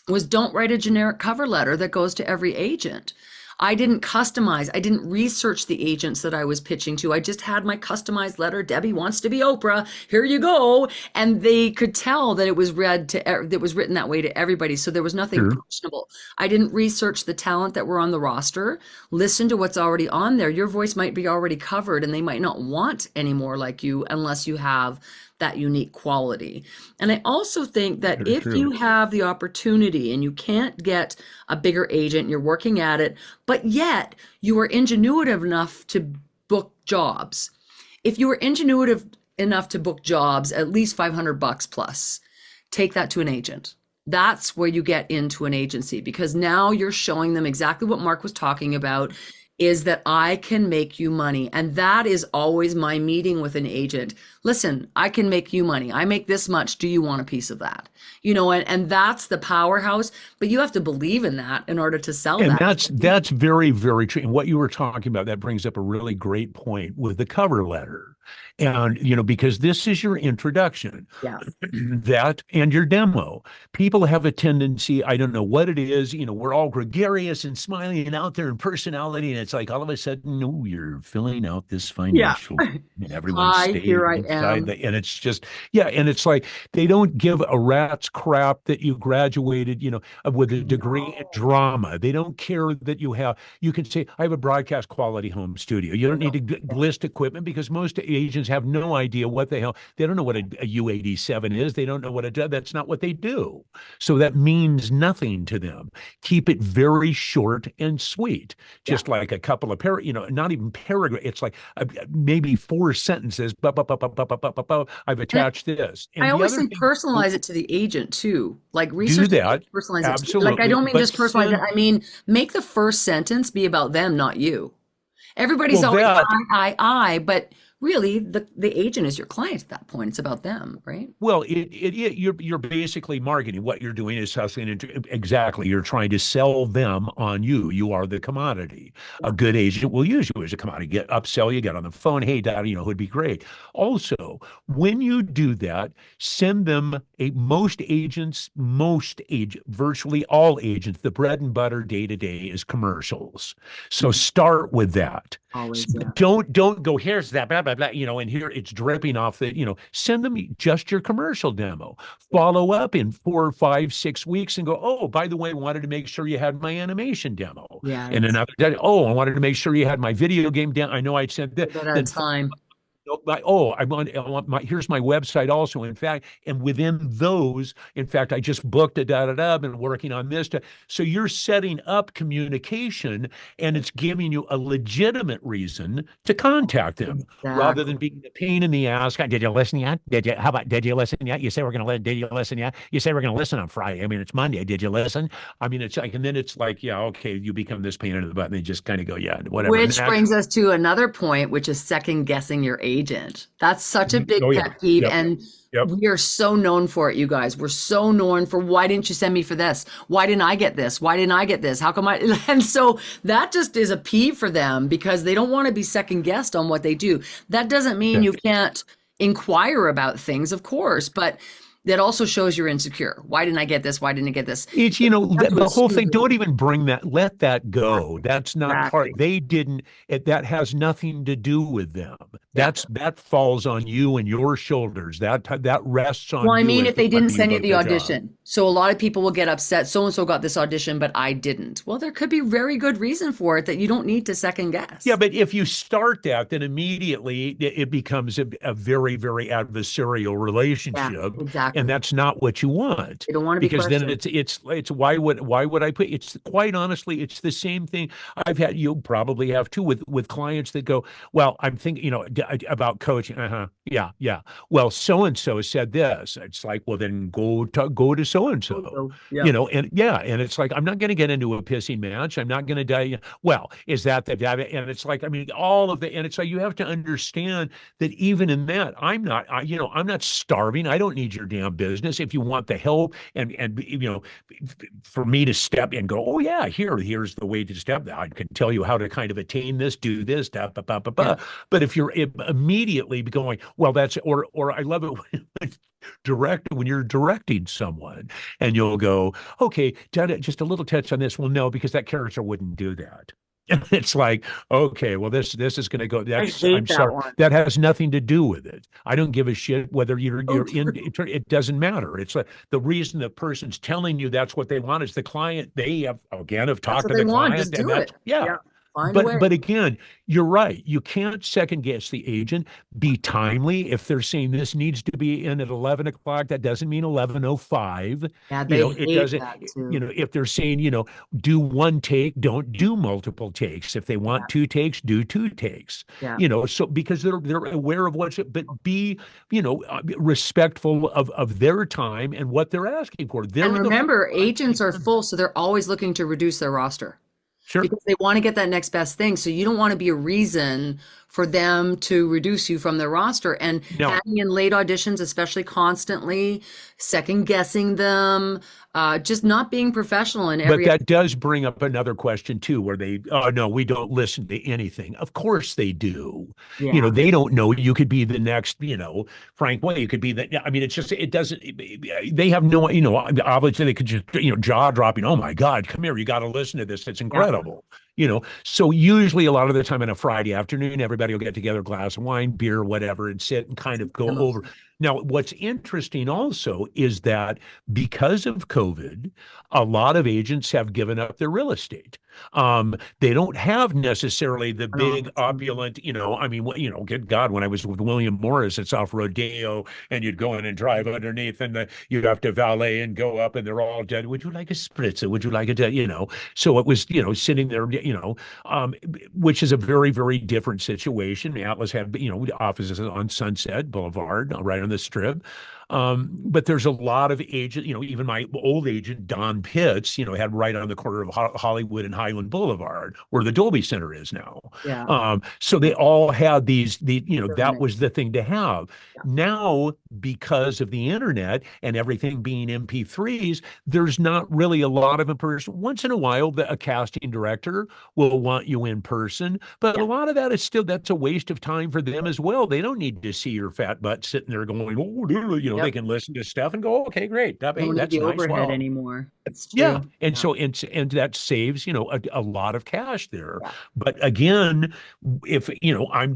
was don't write a generic cover letter that goes to every agent. I didn't customize. I didn't research the agents that I was pitching to. I just had my customized letter. Debbie wants to be Oprah. Here you go. And they could tell that it was that was written that way to everybody. So there was nothing Sure. personable. I didn't research the talent that were on the roster. Listen to what's already on there. Your voice might be already covered and they might not want any more like you unless you have that unique quality. And I also think that Very if you true. have the opportunity and you can't get a bigger agent, you're working at it, but yet you are ingenuitive enough to book jobs. If you are ingenuitive enough to book jobs, at least $500 plus, take that to an agent. That's where you get into an agency because now you're showing them exactly what Mark was talking about. is that I can make you money. And that is always my meeting with an agent. Listen, I can make you money. I make this much. Do you want a piece of that? And that's the powerhouse, but you have to believe in that in order to sell And that. that's very, very true. And what you were talking about, that brings up a really great point with the cover letter. And, because this is your introduction, Yeah. that and your demo. People have a tendency, I don't know what it is, we're all gregarious and smiling and out there in personality. And it's like all of a sudden, no, you're filling out this Yeah. financial and everyone's Hi, staying here I inside am. and it's just, yeah. And it's like, they don't give a rat's crap that you graduated, with a degree in drama. They don't care that you can say, I have a broadcast quality home studio. You don't need to list equipment because most agents have no idea what the hell, they don't know what a U87 is. They don't know what that's not what they do. So that means nothing to them. Keep it very short and sweet, just like a couple of not even paragraph. It's like maybe 4 sentences. I've attached this. And I the always other say thing, personalize it to the agent too. Like do research that. personalize it. Like I Absolutely. don't mean But just personalize it. I mean make the first sentence be about them, not you. Everybody's well, always that I, but really the agent is your client at that point. It's about them, right? Well, you're basically marketing. What you're doing is hustling into exactly. You're trying to sell them on you. You are the commodity. A good agent will use you as a commodity. Upsell you, get on the phone. Hey, Dad, would be great. Also, when you do that, send them virtually all agents, the bread and butter day to day is commercials. So start with that. Always, yeah. Don't go, here's that, blah, blah, blah, and here it's dripping off send them just your commercial demo. Follow up in 4, 5, 6 weeks and go, oh, by the way, I wanted to make sure you had my animation demo. Yeah. And another day, oh, I wanted to make sure you had my video game demo. I know I sent that. Then time. Here's my website also. In fact, and within those, in fact, I just booked been working on this. So you're setting up communication and it's giving you a legitimate reason to contact them rather than being a pain in the ass. Did you listen yet? Did you listen yet? You say we're going to listen. Did you listen yet? You say we're going to listen on Friday. I mean, it's Monday. Did you listen? I mean, it's like, and then it's like, yeah, okay, you become this pain in the butt and they just kind of go, yeah, whatever. Which brings us to another point, which is second guessing your agent. That's such a big pet peeve. Yep. And Yep. we are so known for it, you guys. We're so known for, why didn't you send me for this? Why didn't I get this? Why didn't I get this? How come I? And so that just is a peeve for them because they don't want to be second guessed on what they do. That doesn't mean you can't inquire about things, of course, but that also shows you're insecure. Why didn't I get this? Why didn't I get this? It's, the whole thing, don't even bring that, let that go. That's not part, they didn't, that has nothing to do with them. That falls on you and your shoulders. That rests on you. Well, I mean, if they didn't send you the audition. So a lot of people will get upset. So-and-so got this audition, but I didn't. Well, there could be very good reason for it that you don't need to second guess. Yeah, but if you start that, then immediately it becomes a very, very adversarial relationship. Yeah, exactly. And that's not what you want. You don't want to be because questioned. Then it's why would I put, it's quite honestly, it's the same thing I've had, you probably have too, with clients that go, well, I'm thinking, about coaching. Yeah. Well, so-and-so said this. It's like, well, then go to so-and-so, and it's like, I'm not going to get into a pissing match. I'm not going to die. Well, is that and it's like, I mean, all of the, and it's like, you have to understand that even in that, I'm not starving. I don't need your damn business. If you want the help and for me to step and go, oh yeah, here's the way to step. I can tell you how to kind of attain this, do this, But if you're immediately going, well, that's, or I love it when you're directing someone and you'll go, okay, just a little touch on this. Well, no, because that character wouldn't do that. And it's like, okay, well, this is going to go. I'm sorry. One. That has nothing to do with it. I don't give a shit whether you're in. It doesn't matter. It's like the reason the person's telling you that's what they want is the client. They have talked to the client. Just do it. Yeah. But again, you're right. You can't second guess the agent. Be timely. If they're saying this needs to be in at 11 o'clock, that doesn't mean 11:05. Yeah, it doesn't. That too. If they're saying, do one take, don't do multiple takes. If they want 2 takes, do 2 takes. Yeah. So because they're aware of but be, respectful of their time and what they're asking for. And remember, agents are full, so they're always looking to reduce their roster. Sure. because they want to get that next best thing. So you don't want to be a reason for them to reduce you from their roster, and Now, handing in late auditions, especially constantly, second guessing them, just not being professional in but every. that does bring up another question too, where they, oh no, we don't listen to anything. Of course they do. Yeah. They don't know you could be the next, Frank Way. You could be the, I mean, it's just, it doesn't, they have no, obviously they could just, jaw dropping. Oh my God, come here. You got to listen to this. It's Yeah. incredible. So usually a lot of the time on a Friday afternoon, everybody will get together, a glass of wine, beer, whatever, and sit and kind of go over. Now, what's interesting also is that because of COVID, a lot of agents have given up their real estate. They don't have necessarily the big opulent, I mean, good God, when I was with William Morris, it's off Rodeo, and you'd go in and drive underneath, and you'd have to valet and go up, and they're all dead. Would you like a spritzer? Would you like So it was, sitting there, which is a very, very different situation. Atlas had, offices on Sunset Boulevard, right on the Strip. But there's a lot of agent, even my old agent, Don Pitts, had right on the corner of Hollywood and Highland Boulevard, where the Dolby Center is now. Yeah. So they all had Really that nice. was the thing to have. Yeah. Now, because of the internet and everything being MP3s, there's not really a lot of in person. Once in a while, a casting director will want you in person, but a Yeah. lot of that is still, that's a waste of time for them as well. They don't need to see your fat butt sitting there going, oh, they Yep. can listen to stuff and go, okay, great. Hey, Don't need that's the nice. overhead Well, anymore. It's yeah. true. And Yeah. so, and that saves, a lot of cash there. Yeah. But again, if, I'm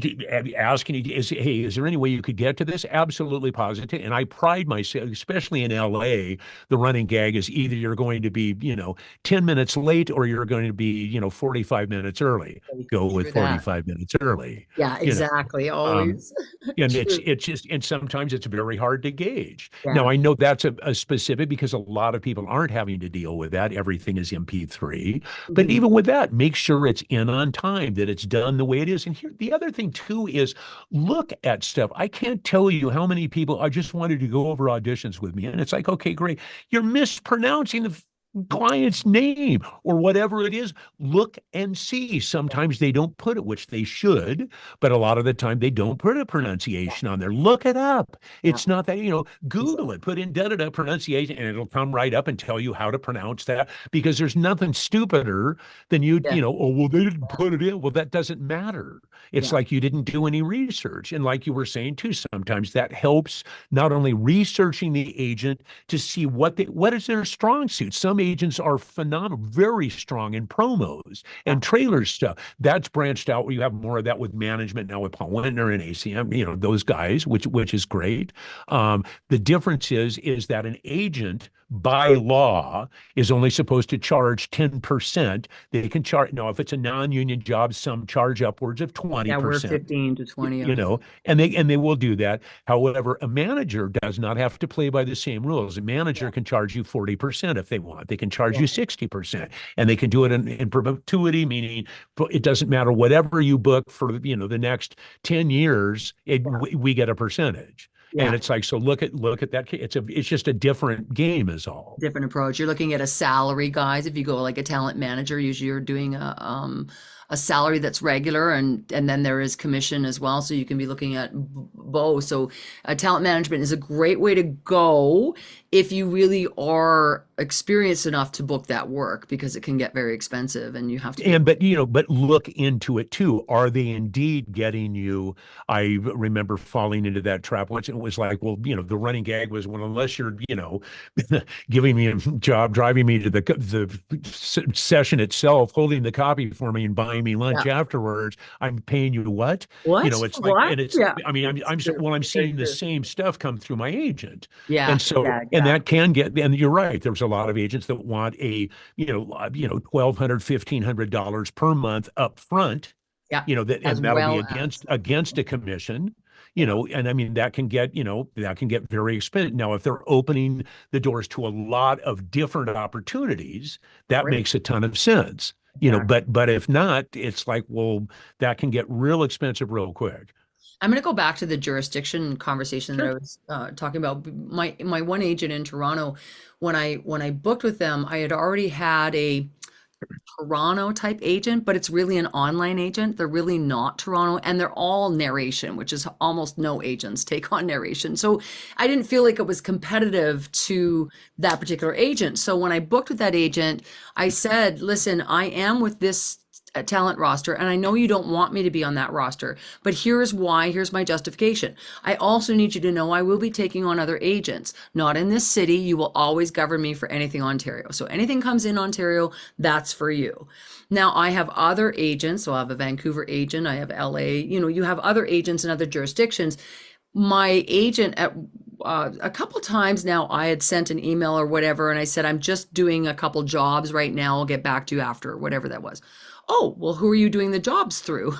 asking you, is there any way you could get to this? Absolutely positive. And I pride myself, especially in LA, the running gag is either you're going to be, 10 minutes late, or you're going to be, 45 minutes early. Go with True that. 45 minutes early, Yeah, you know. exactly. Um, Always. and True. it's just, and sometimes it's very hard to gauge. Now, Yeah. I know that's a specific, because a lot of people aren't having to deal with that. Everything is MP3. But Mhm. even with that, make sure it's in on time, that it's done the way it is. And here, the other thing too is look at stuff. I can't tell you how many people I just wanted to go over auditions with me. And it's like, okay, great. You're mispronouncing the client's name or whatever it is. Look and see. Sometimes they don't put it, which they should, but a lot of the time they don't put a pronunciation on there. Look it up. Yeah. It's not that, Google Exactly. it, put in da-da-da pronunciation, and it'll come right up and tell you how to pronounce that, because there's nothing stupider than Yeah. oh, well, they didn't put it in. Well, that doesn't matter. It's Yeah. like you didn't do any research. And like you were saying too, sometimes that helps, not only researching the agent to see what is their strong suit. Some agents are phenomenal, very strong in promos Yeah. and trailer stuff. That's branched out, where you have more of that with management now, with Paul Wintner and ACM, those guys, which is great. The difference is that an agent, by law, is only supposed to charge 10%. They can charge, now, if it's a non-union job, some charge upwards of Yeah, we're 20%. 15 to 20 You ours. know, and they will do that. However, a manager does not have to play by the same rules. A manager can charge you 40% if they want. They can charge Yeah. you 60%, and they can do it in perpetuity, meaning it doesn't matter whatever you book for, the next 10 years, we get a percentage. And Yeah. it's like, so look at that. It's just a different game is all. Different approach. You're looking at a salary, guys. If you go like a talent manager, usually you're doing a salary that's regular, and then there is commission as well. So you can be looking at both. So talent management is a great way to go if you really are experienced enough to book that work, because it can get very expensive and you have to be. But look into it too. Are they indeed getting you? I remember falling into that trap once. It was like, well, the running gag was, well, unless you're, giving me a job, driving me to the session itself, holding the copy for me, and buying me lunch Yeah. afterwards, I'm paying you what? What? It's like, What? and it's, Yeah. I mean, I'm True. well, I'm Very seeing the true. same stuff come through my agent. Yeah. And so, Yeah. and Yeah. that can get, and you're right, there's a lot of agents that want a, $1,200, $1,500 per month up front, Yeah. and As that'll be well against as. against a commission, Yeah. and I mean, that can get very expensive. Now, if they're opening the doors to a lot of different opportunities, that Great. makes a ton of sense. Exactly. But if not, it's like, well, that can get real expensive real quick. I'm going to go back to the jurisdiction conversation that I Sure. was talking about. My one agent in Toronto, when I booked with them, I had already had a Toronto type agent, but it's really an online agent. They're really not Toronto, and they're all narration, which is almost no agents take on narration. So I didn't feel like it was competitive to that particular agent. So when I booked with that agent, I said, listen, I am with this talent roster, and I know you don't want me to be on that roster, but here's why. Here's my justification. I also need you to know I will be taking on other agents, not in this city. You will always govern me for anything Ontario. So anything comes in Ontario, that's for you. Now I have other agents. So I have a Vancouver agent, I have LA, you have other agents in other jurisdictions. My agent at a couple times now, I had sent an email or whatever, and I said, I'm just doing a couple jobs right now. I'll get back to you after, whatever that was. Oh, well, who are you doing the jobs through?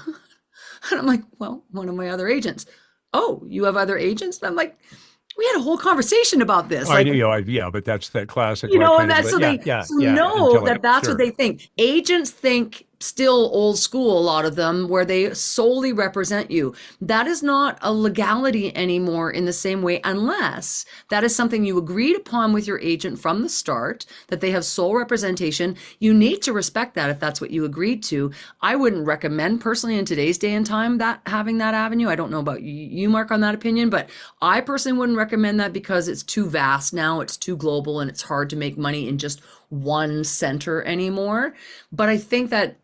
And I'm like, well, one of my other agents. Oh, you have other agents? And I'm like, we had a whole conversation about this. I Like, know, yeah, but that's that classic, right? and Kind of, that's so yeah, they yeah, so yeah. know Until that that's what sure. they think. Agents think still old school, a lot of them, where they solely represent you. That is not a legality anymore in the same way, unless that is something you agreed upon with your agent from the start, that they have sole representation. You need to respect that if that's what you agreed to. I wouldn't recommend personally in today's day and time that having that avenue. I don't know about you, Mark, on that opinion, but I personally wouldn't recommend that because it's too vast now, it's too global, and it's hard to make money in just one center anymore. But I think that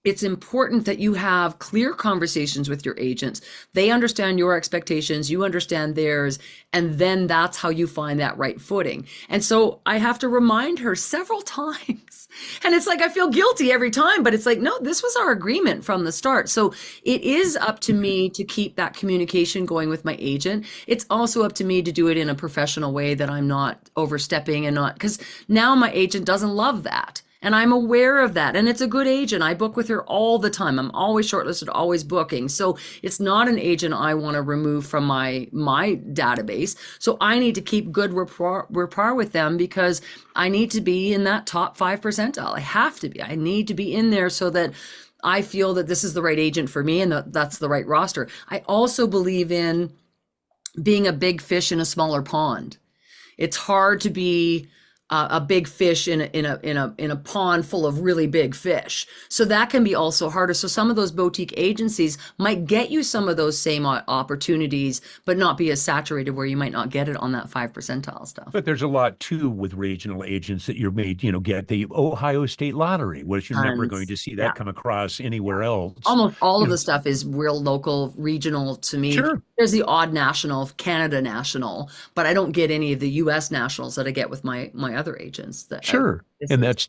it's important that you have clear conversations with your agents. They understand your expectations, you understand theirs, and then that's how you find that right footing. And so I have to remind her several times. And it's like I feel guilty every time, but it's like, no, this was our agreement from the start. So it is up to me to keep that communication going with my agent. It's also up to me to do it in a professional way, that I'm not overstepping and not, because now my agent doesn't love that. And I'm aware of that. And it's a good agent. I book with her all the time. I'm always shortlisted, always booking. So it's not an agent I want to remove from my database. So I need to keep good rapport with them, because I need to be in that top 5 percentile. I have to be. I need to be in there so that I feel that this is the right agent for me and that's the right roster. I also believe in being a big fish in a smaller pond. It's hard to be a big fish in a pond full of really big fish. So that can be also harder. So some of those boutique agencies might get you some of those same opportunities, but not be as saturated where you might not get it on that 5 percentile stuff. But there's a lot too with regional agents that you're made, get the Ohio State Lottery, which you're never going Tons. to see Yeah. that come across anywhere else. Almost all You of the know, stuff is real local, regional to me. sure, There's the odd national, Canada national, but I don't get any of the US nationals that I get with my other agents. sure. This And is that's,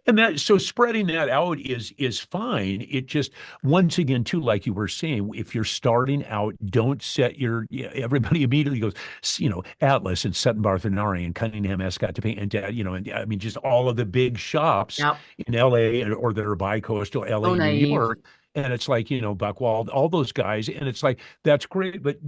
and that, so spreading that out is fine. It just, once again, too, like you were saying, if you're starting out, don't set everybody immediately goes, Atlas and Sutton Barthenari and Cunningham Escatapay and I mean, just all of the big shops yeah, in LA or that are bi-coastal, so LA, New naive. York. And it's like, Buckwald, all those guys. And it's like, that's great. But,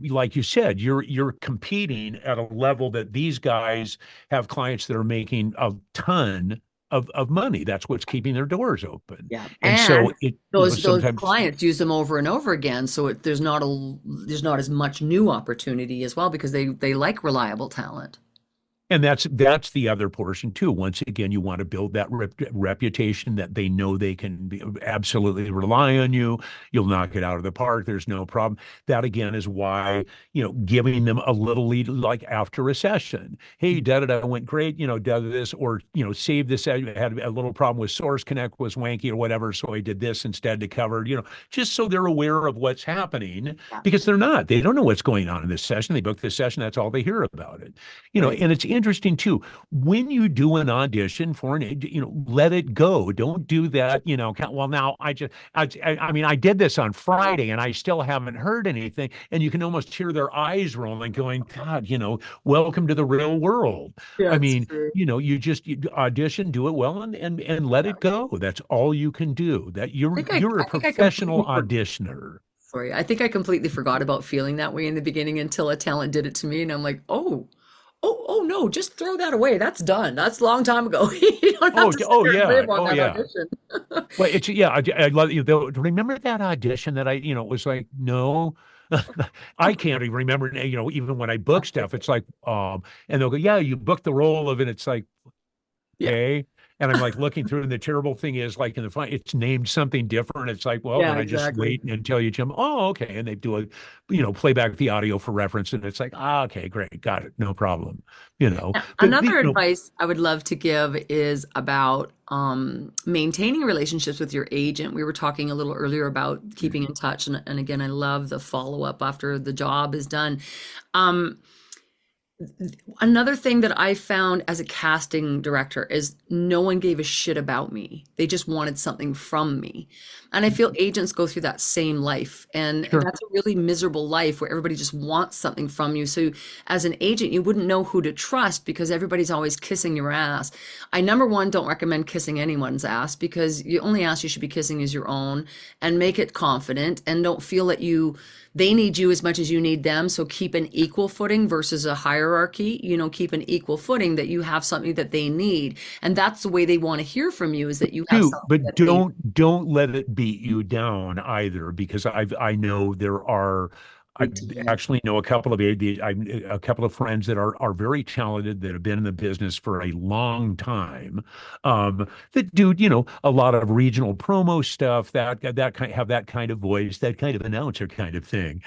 like you said, you're competing at a level that these guys have clients that are making a ton of money. That's what's keeping their doors open. Yeah, And so and it, those sometimes, clients use them over and over again, so there's not as much new opportunity as well, because they like reliable talent. and that's the other portion too. Once again, you want to build that reputation that they know they can absolutely rely on you. You'll knock it out of the park. There's no problem. That again is why, giving them a little lead, like after a session. Hey, da went great. This, or save this. I had a little problem with Source Connect was wanky or whatever, so I did this instead to cover. Just so they're aware of what's happening, Yeah, because they're not. They don't know what's going on in this session. They book this session. That's all they hear about it. right. And it's interesting too, when you do an audition for let it go. Don't do that, well, now I mean, I did this on Friday and I still haven't heard anything. And you can almost hear their eyes rolling going, God, welcome to the real world. Yeah, I it's mean, true. you audition, do it well, and let it go. That's all you can do. That you're a I think I professional completely auditioner. sorry. I think I completely forgot about feeling that way in the beginning until a talent did it to me, and I'm like, oh no, just throw that away. That's done. That's a long time ago. You don't have Oh, to sit oh there and yeah, live on oh that yeah. audition. Well, I love you. Remember that audition that it was like, no, I can't even remember, even when I book stuff, it's like, and they'll go, yeah, you booked the role of it. It's like, Yeah. okay. And I'm like looking through, and the terrible thing is, like in the fine, it's named something different. It's like, well, Yeah, then I just exactly. wait and tell you, Jim. Oh, okay. And they do a, play back the audio for reference, and it's like, ah, okay, great, got it, no problem. But Another advice I would love to give is about maintaining relationships with your agent. We were talking a little earlier about keeping in touch, and again, I love the follow up after the job is done. Um, Another thing that I found as a casting director is no one gave a shit about me. They just wanted something from me. And I feel agents go through that same life. And sure. that's a really miserable life where everybody just wants something from you. So as an agent, you wouldn't know who to trust because everybody's always kissing your ass. I, number one, don't recommend kissing anyone's ass because the only ass you should be kissing is your own, and make it confident and don't feel that they need you as much as you need them. So keep an equal footing versus a hierarchy, keep an equal footing that you have something that they need. And that's the way they want to hear from you, is that you have Do, something but that they don't let it beat you down either, because I know there are. I need to hear. actually know a couple of a couple of friends that are very talented, that have been in the business for a long time, that do, a lot of regional promo stuff, that kind, have that kind of voice, that kind of announcer kind of thing.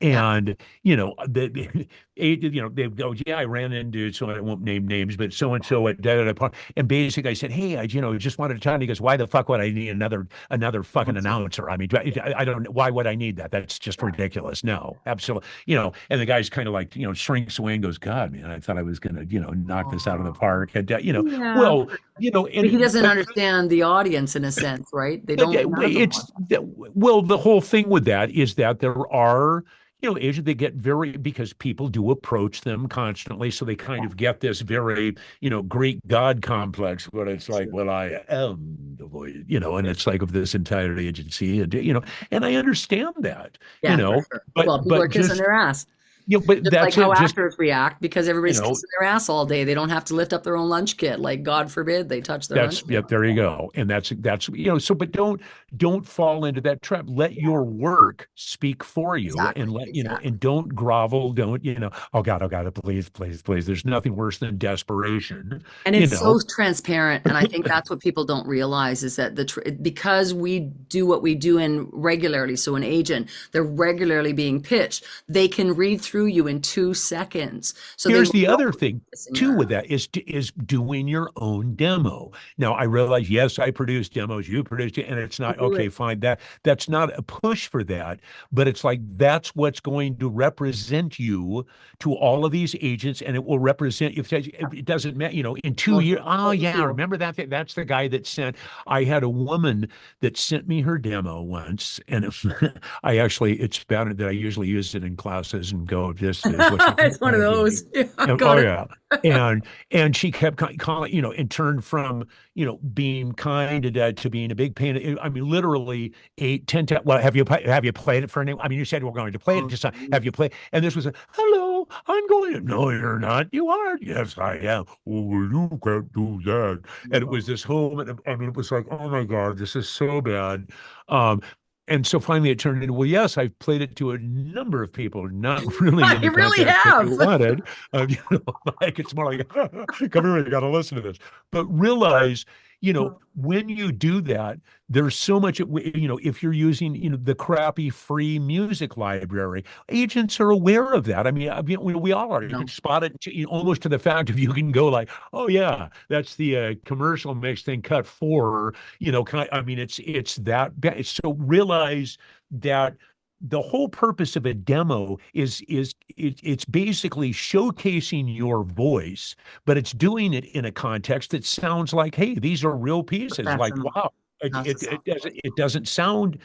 Yeah. And they go, yeah, I ran into, so I won't name names, but so and so at da, da, da, and basically I said, hey, I just wanted to tell you. He goes, why the fuck would I need another fucking announcer? I mean, I don't. Why would I need that? That's just ridiculous. No, absolutely. And the guy's kind of like, shrinks away and goes, God, man, I thought I was gonna, knock this out of the park. And Yeah. well, But he and doesn't understand the audience in a sense, right? They but don't, none of them want well, the whole thing with that is that there are, Asians, they get very, because people do approach them constantly. So they kind that. of get this very, Greek God complex, where it's like, True. well, I am the voice, and it's like of this entire agency. And, and I understand that, Yeah, for sure. Well, people but are kissing just, their ass. but Just like that's how it. Just, actors react because you everybody's know, kissing their ass all day. They don't have to lift up their own lunch kit. Like, God forbid they touch their lunch That's, kit. yep, there you go. And that's, so, but don't fall into that trap. Let your work speak for you, and Exactly. and Exactly. don't grovel. Don't, oh God, please, please, please. There's nothing worse than desperation, And you it's know. so transparent. And I think that's what people don't realize is that because we do what we do in regularly, so an agent, they're regularly being pitched, they can read through you in 2 seconds. So they Here's will the know other when thing you're missing too their with that is doing your own demo. Now I realize, yes, I produce demos, you produce it, and it's You not do okay, it. fine. That's not a push for that, but it's like that's what's going to represent you to all of these agents, and it will represent, if it doesn't matter, in 2 years. Oh What you yeah, feel. remember that thing? That's the guy that sent. I had a woman that sent me her demo once, and I actually, it's bad that I usually use it in classes and go, this is what you It's one of those. Yeah, oh got it. yeah, and she kept calling, and turned from, being kind to being a big pain. I mean, literally 8, 10 times. Well, have you played it for anyone? I mean, you said we're going to play it. Oh, Just have geez. you played? And this was a hello. I'm going to. No, you're not. You are. Yes, I am. Oh, well, you can't do that. Oh my And it was God. this whole. I mean, it was like, oh my God, this is so bad. Um, and so finally it turned into, well, yes, I've played it to a number of people, not really in I the really context that you have. wanted. Like it's more like, come here, you got to listen to this. But realize, when you do that, there's so much, if you're using, the crappy free music library, agents are aware of that. I mean, we all are. You can No. spot it almost to the fact of, you can go like, oh yeah, that's the commercial mix thing cut for, I mean, it's that bad. So realize that the whole purpose of a demo it's basically showcasing your voice, but it's doing it in a context that sounds like, hey, these are real pieces. Like, Professional. wow. It, Has to it, sound it doesn't it doesn't sound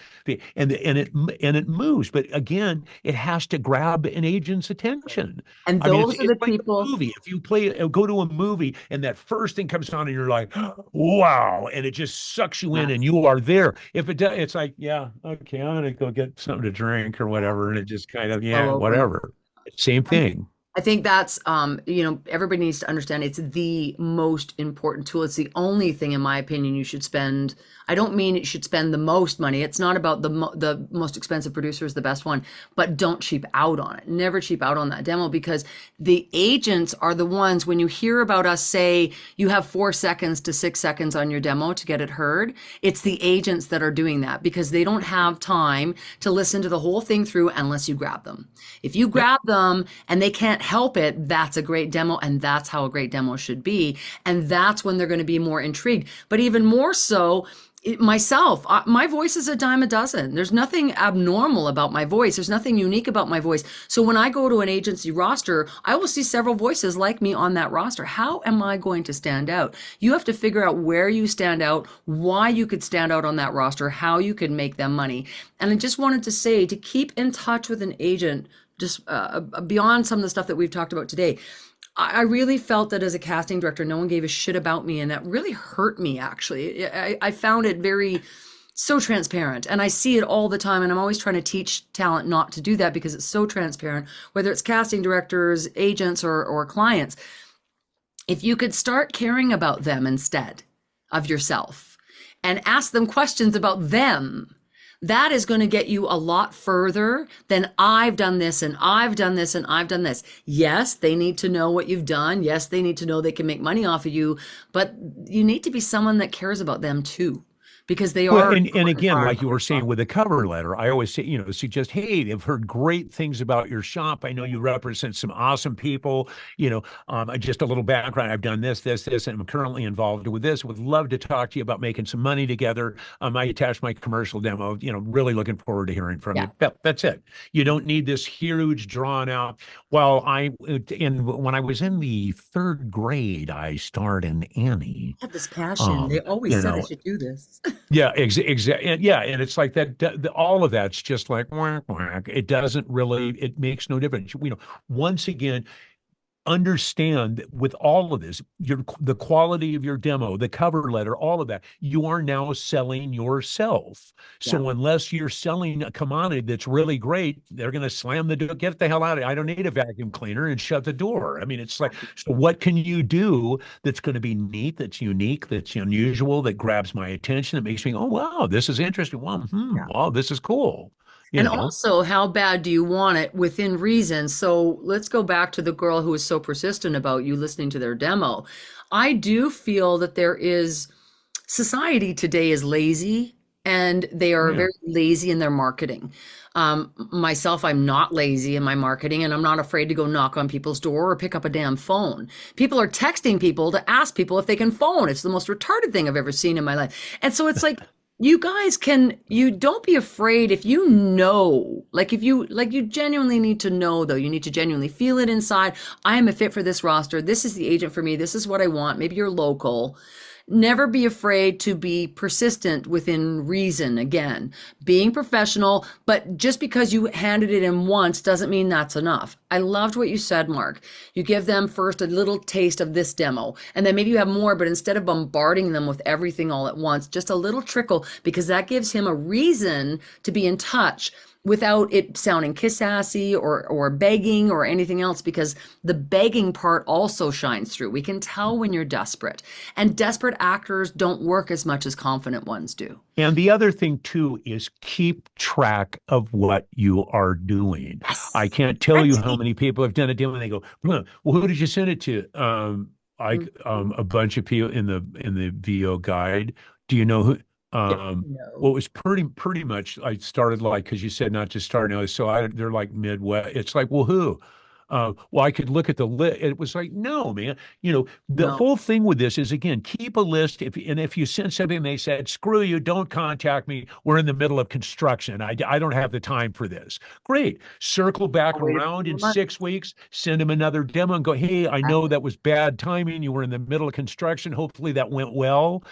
and it moves, but again, it has to grab an agent's attention. and I mean, those are it's the like a people. movie. If you go to a movie and that first thing comes on and you're like, wow, and it just sucks you in Yes. and you are there. If it does, it's like, yeah, okay, I'm gonna go get something to drink or whatever, and it just kind of, Flow yeah, over. whatever. Same And thing. I think that's, everybody needs to understand it's the most important tool. It's the only thing, in my opinion, you should spend. I don't mean it should spend the most money. It's not about the most expensive producer is the best one, but don't cheap out on it. Never cheap out on that demo, because the agents are the ones, when you hear about us say you have 4 seconds to 6 seconds on your demo to get it heard, it's the agents that are doing that because they don't have time to listen to the whole thing through unless you grab them. If you Yep. grab them and they can't help it, that's a great demo, and that's how a great demo should be. And that's when they're going to be more intrigued. But even more so, myself, my voice is a dime a dozen. There's nothing abnormal about my voice. There's nothing unique about my voice. So when I go to an agency roster, I will see several voices like me on that roster. How am I going to stand out? You have to figure out where you stand out, why you could stand out on that roster, how you could make them money. And I just wanted to say, to keep in touch with an agent, just beyond some of the stuff that we've talked about today, I really felt that as a casting director, no one gave a shit about me, and that really hurt me, actually. I found it very so transparent, and I see it all the time, and I'm always trying to teach talent not to do that because it's so transparent, whether it's casting directors, agents, or clients. If you could start caring about them instead of yourself and ask them questions about them, that is going to get you a lot further than I've done this and I've done this and I've done this. Yes, they need to know what you've done. Yes, they need to know they can make money off of you, but you need to be someone that cares about them too, because they Well, are an and important again, part like of you were your saying with a cover letter, I always say, suggest, hey, I've heard great things about your shop. I know you represent some awesome people. Just a little background. I've done this, and I'm currently involved with this. Would love to talk to you about making some money together. I attached my commercial demo. Really looking forward to hearing from yeah. you. That's it. You don't need this huge drawn out. Well, when I was in the third grade, I starred in Annie. I have this passion. They Um, always you said I know, should do this. yeah, exactly. Yeah, and it's like that. All of that's just like whack, whack. It doesn't really. It makes no difference. Once again, understand that with all of this, the quality of your demo, the cover letter, all of that, you are now selling yourself. Yeah. So unless you're selling a commodity that's really great, they're going to slam the door, get the hell out of it. I don't need a vacuum cleaner, and shut the door. I mean, it's like, so what can you do that's going to be neat, that's unique, that's unusual, that grabs my attention, that makes me go, oh, wow, this is interesting. Wow, Yeah. wow, this is cool. You And know? also, how bad do you want it within reason? So let's go back to the girl who was so persistent about you listening to their demo. I do feel that there is society today is lazy, and they are Yeah. very lazy in their marketing. Myself, I'm not lazy in my marketing, and I'm not afraid to go knock on people's door or pick up a damn phone. People are texting people to ask people if they can phone. It's the most retarded thing I've ever seen in my life. And so it's like, you guys you don't be afraid if you know, like you genuinely need to know, though. You need to genuinely feel it inside. I am a fit for this roster. This is the agent for me. This is what I want. Maybe you're local. Never be afraid to be persistent within reason. Again, being professional, but just because you handed it in once doesn't mean that's enough. I loved what you said, Mark. You give them first a little taste of this demo, and then maybe you have more, but instead of bombarding them with everything all at once, just a little trickle, because that gives him a reason to be in touch without it sounding kiss-assy or begging or anything else, because the begging part also shines through. We can tell when you're desperate, and desperate actors don't work as much as confident ones do. And the other thing too is keep track of what you are doing. I Yes. can't tell you how Spreadsheet. many people have done a deal and they go, well, who did you send it to? A bunch of people in the VO guide. Do you know who? Well, No. it was pretty much. I started like because you said not to start now, so they're like Midwest. It's like, well, who? Well, I could look at the list. It was like, no, man. The No. whole thing with this is again, keep a list. If you send something, and they said, screw you, don't contact me. We're in the middle of construction. I don't have the time for this. Great. Circle back I'll wait a around few in months. 6 weeks, send them another demo and go, hey, I know that was bad timing. You were in the middle of construction. Hopefully that went well.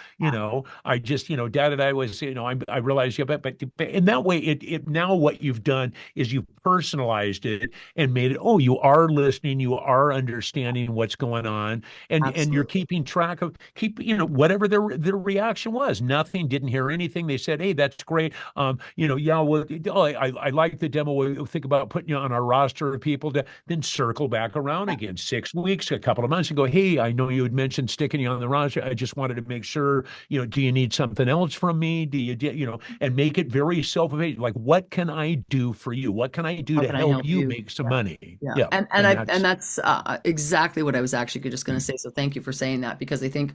I just, Dad and I was, I realized, yeah, but in that way, it now what you've done is you've personalized it and made it, oh, you are listening, you are understanding what's going on, and you're Absolutely. keeping track of whatever their reaction was. Nothing, didn't hear anything. They said, "Hey, that's great. Yeah, well, oh, I like the demo. We think about putting you on our roster of people to then circle back around Yeah. again 6 weeks, a couple of months, and go, hey, I know you had mentioned sticking you on the roster. I just wanted to make sure, do you need something else from me? And make it very self-evident. Like, what can I do for you? What can I do How to can I help help you you? make some Yeah. money? Yeah. Yeah. And And that's exactly what I was actually just going to say. So thank you for saying that, because I think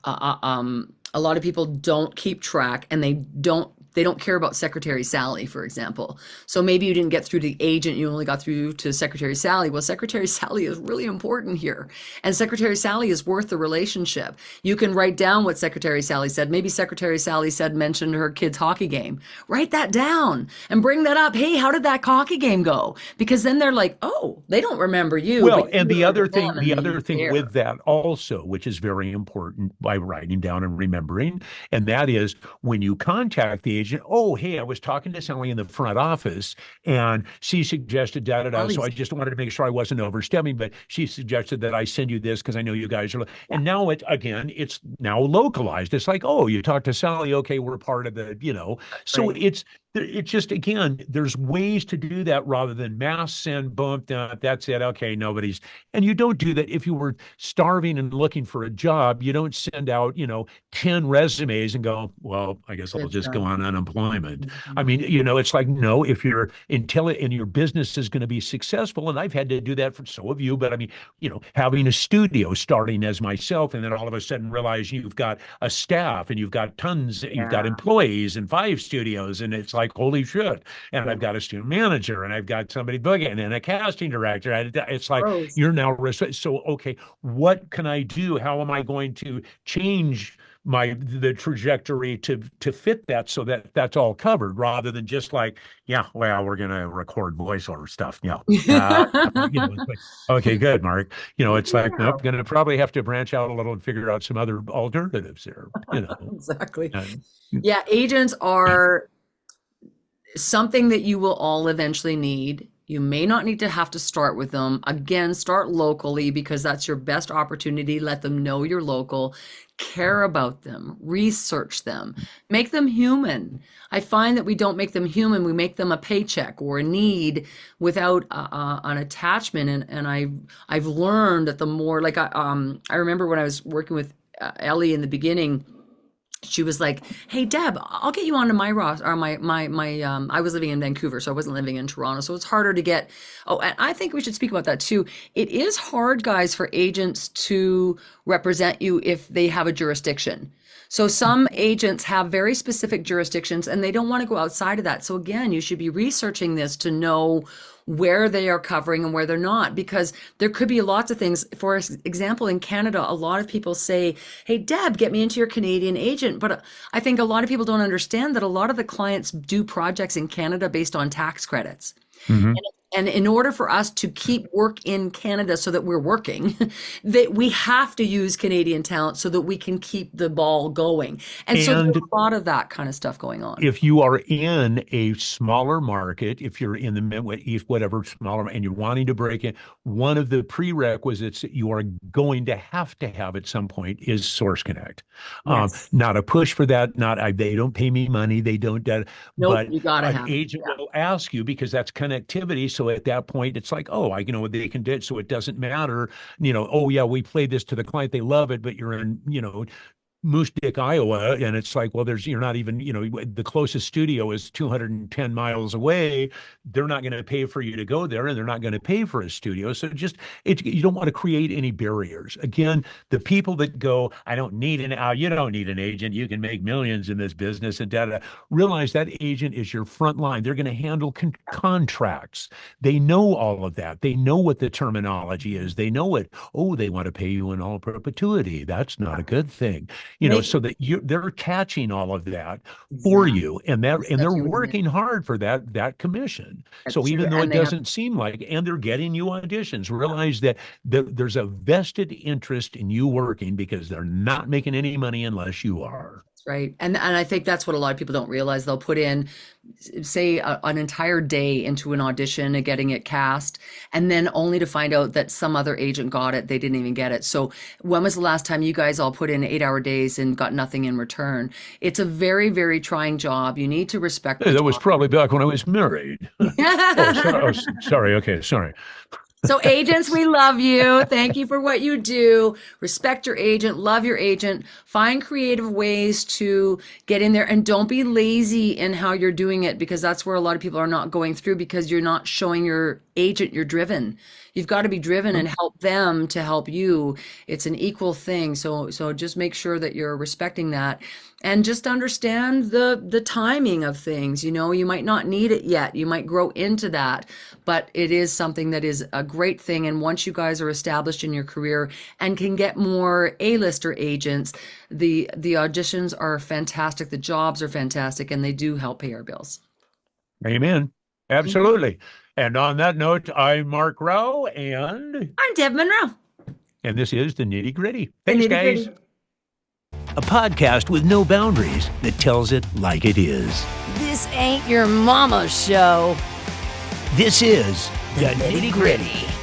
a lot of people don't keep track, and they don't care about Secretary Sally, for example. So maybe you didn't get through to the agent, you only got through to Secretary Sally. Well, Secretary Sally is really important here. And Secretary Sally is worth the relationship. You can write down what Secretary Sally said. Maybe Secretary Sally mentioned her kid's hockey game. Write that down and bring that up. Hey, how did that hockey game go? Because then they're like, oh, they don't remember you, but Well, you and the remember other thing, them and the they other thing care. with that also, which is very important by writing down and remembering, and that is when you contact the agent, oh, hey, I was talking to Sally in the front office and she suggested da da da. So I Sally's just wanted to make sure I wasn't overstepping, but she suggested that I send you this because I know you guys are. Yeah, And now it's now localized. It's like, oh, you talked to Sally. Okay, we're part of So right. it's just, again, there's ways to do that rather than mass send, bump, that's it. Okay, nobody's. And you don't do that if you were starving and looking for a job. You don't send out, 10 resumes and go, well, I guess I'll It's just go done. on unemployment. I Mhm. mean, it's like, no, if you're intelligent and your business is going to be successful, and I've had to do that for so have you, but I mean, having a studio starting as myself, and then all of a sudden realize you've got a staff and you've got Yeah, employees and 5 studios, and it's like, holy shit. And yeah. I've got a student manager and I've got somebody booking and a casting director. It's like, Gross. you're now, so, okay, what can I do? How am I going to change the trajectory to fit that so that that's all covered rather than just like, yeah, well, we're going to record voiceover stuff. Yeah. It's like, okay, good, Mark. It's like, Yeah, nope, going to probably have to branch out a little and figure out some other alternatives there. exactly. And, Yeah, agents are something that you will all eventually need. You may not need to have to start with them. Again, start locally because that's your best opportunity. Let them know you're local. Care about them. Research them. Make them human. I find that we don't make them human. We make them a paycheck or a need without an attachment. And I've learned that the more like I remember when I was working with Ellie in the beginning, she was like, "Hey Deb, I'll get you onto my roster." Or I was living in Vancouver, so I wasn't living in Toronto, so it's harder to get. Oh, and I think we should speak about that too. It is hard, guys, for agents to represent you if they have a jurisdiction. So some agents have very specific jurisdictions and they don't want to go outside of that. So again, you should be researching this to know where they are covering and where they're not, because there could be lots of things. For example, in Canada, a lot of people say, hey, Deb, get me into your Canadian agent. But I think a lot of people don't understand that a lot of the clients do projects in Canada based on tax credits. Mhm. And in order for us to keep work in Canada so that we're working, that we have to use Canadian talent so that we can keep the ball going. And so there's And a lot of that kind of stuff going on. if you are in a smaller market, if you're in the Midwest, whatever smaller, and you're wanting to break in, one of the prerequisites that you are going to have at some point is Source Connect. Yes. Not a push for that. Not they don't pay me money. They don't. Nope, But you gotta an have it. agent will ask you because that's connectivity. So at that point, it's like, oh, they can do it. So it doesn't matter. Oh yeah, we played this to the client. They love it, but you're in, Moose Dick, Iowa, and it's like, well, you're not even, the closest studio is 210 miles away. They're not going to pay for you to go there, and they're not going to pay for a studio. So you don't want to create any barriers. Again, the people that go, I don't need you don't need an agent. You can make millions in this business and data. Realize that agent is your front line. They're going to handle contracts. They know all of that. They know what the terminology is. They know it. Oh, they want to pay you in all perpetuity. That's not a good thing. Make So that they're catching all of that for exactly. you, and they're Set you in working hard for that commission. That's So true. even though And it they have doesn't seem like, and they're getting you auditions, realize that there's a vested interest in you working because they're not making any money unless you are. Right. And I think that's what a lot of people don't realize. They'll put in, say, an entire day into an audition and getting it cast, and then only to find out that some other agent got it. They didn't even get it. So when was the last time you guys all put in 8-hour days and got nothing in return? It's a very, very trying job. You need to respect Hey, the that was job. probably back when I was married. Sorry. Okay, sorry. So agents, we love you. Thank you for what you do. Respect your agent, love your agent, find creative ways to get in there, and don't be lazy in how you're doing it, because that's where a lot of people are not going through, because you're not showing your agent you're driven. You've got to be driven and help them to help you. It's an equal thing. So just make sure that you're respecting that, and just understand the timing of things. You might not need it yet. You might grow into that, but it is something that is a great thing. And once you guys are established in your career and can get more A-lister agents, the auditions are fantastic, the jobs are fantastic, and they do help pay our bills. Amen. Absolutely. And on that note, I'm Mark Rowe, and I'm Deb Monroe. And this is the Nitty Gritty. The Thanks, Nitty guys. Gritty. A podcast with no boundaries that tells it like it is. This ain't your mama's show. This is the Nitty Gritty.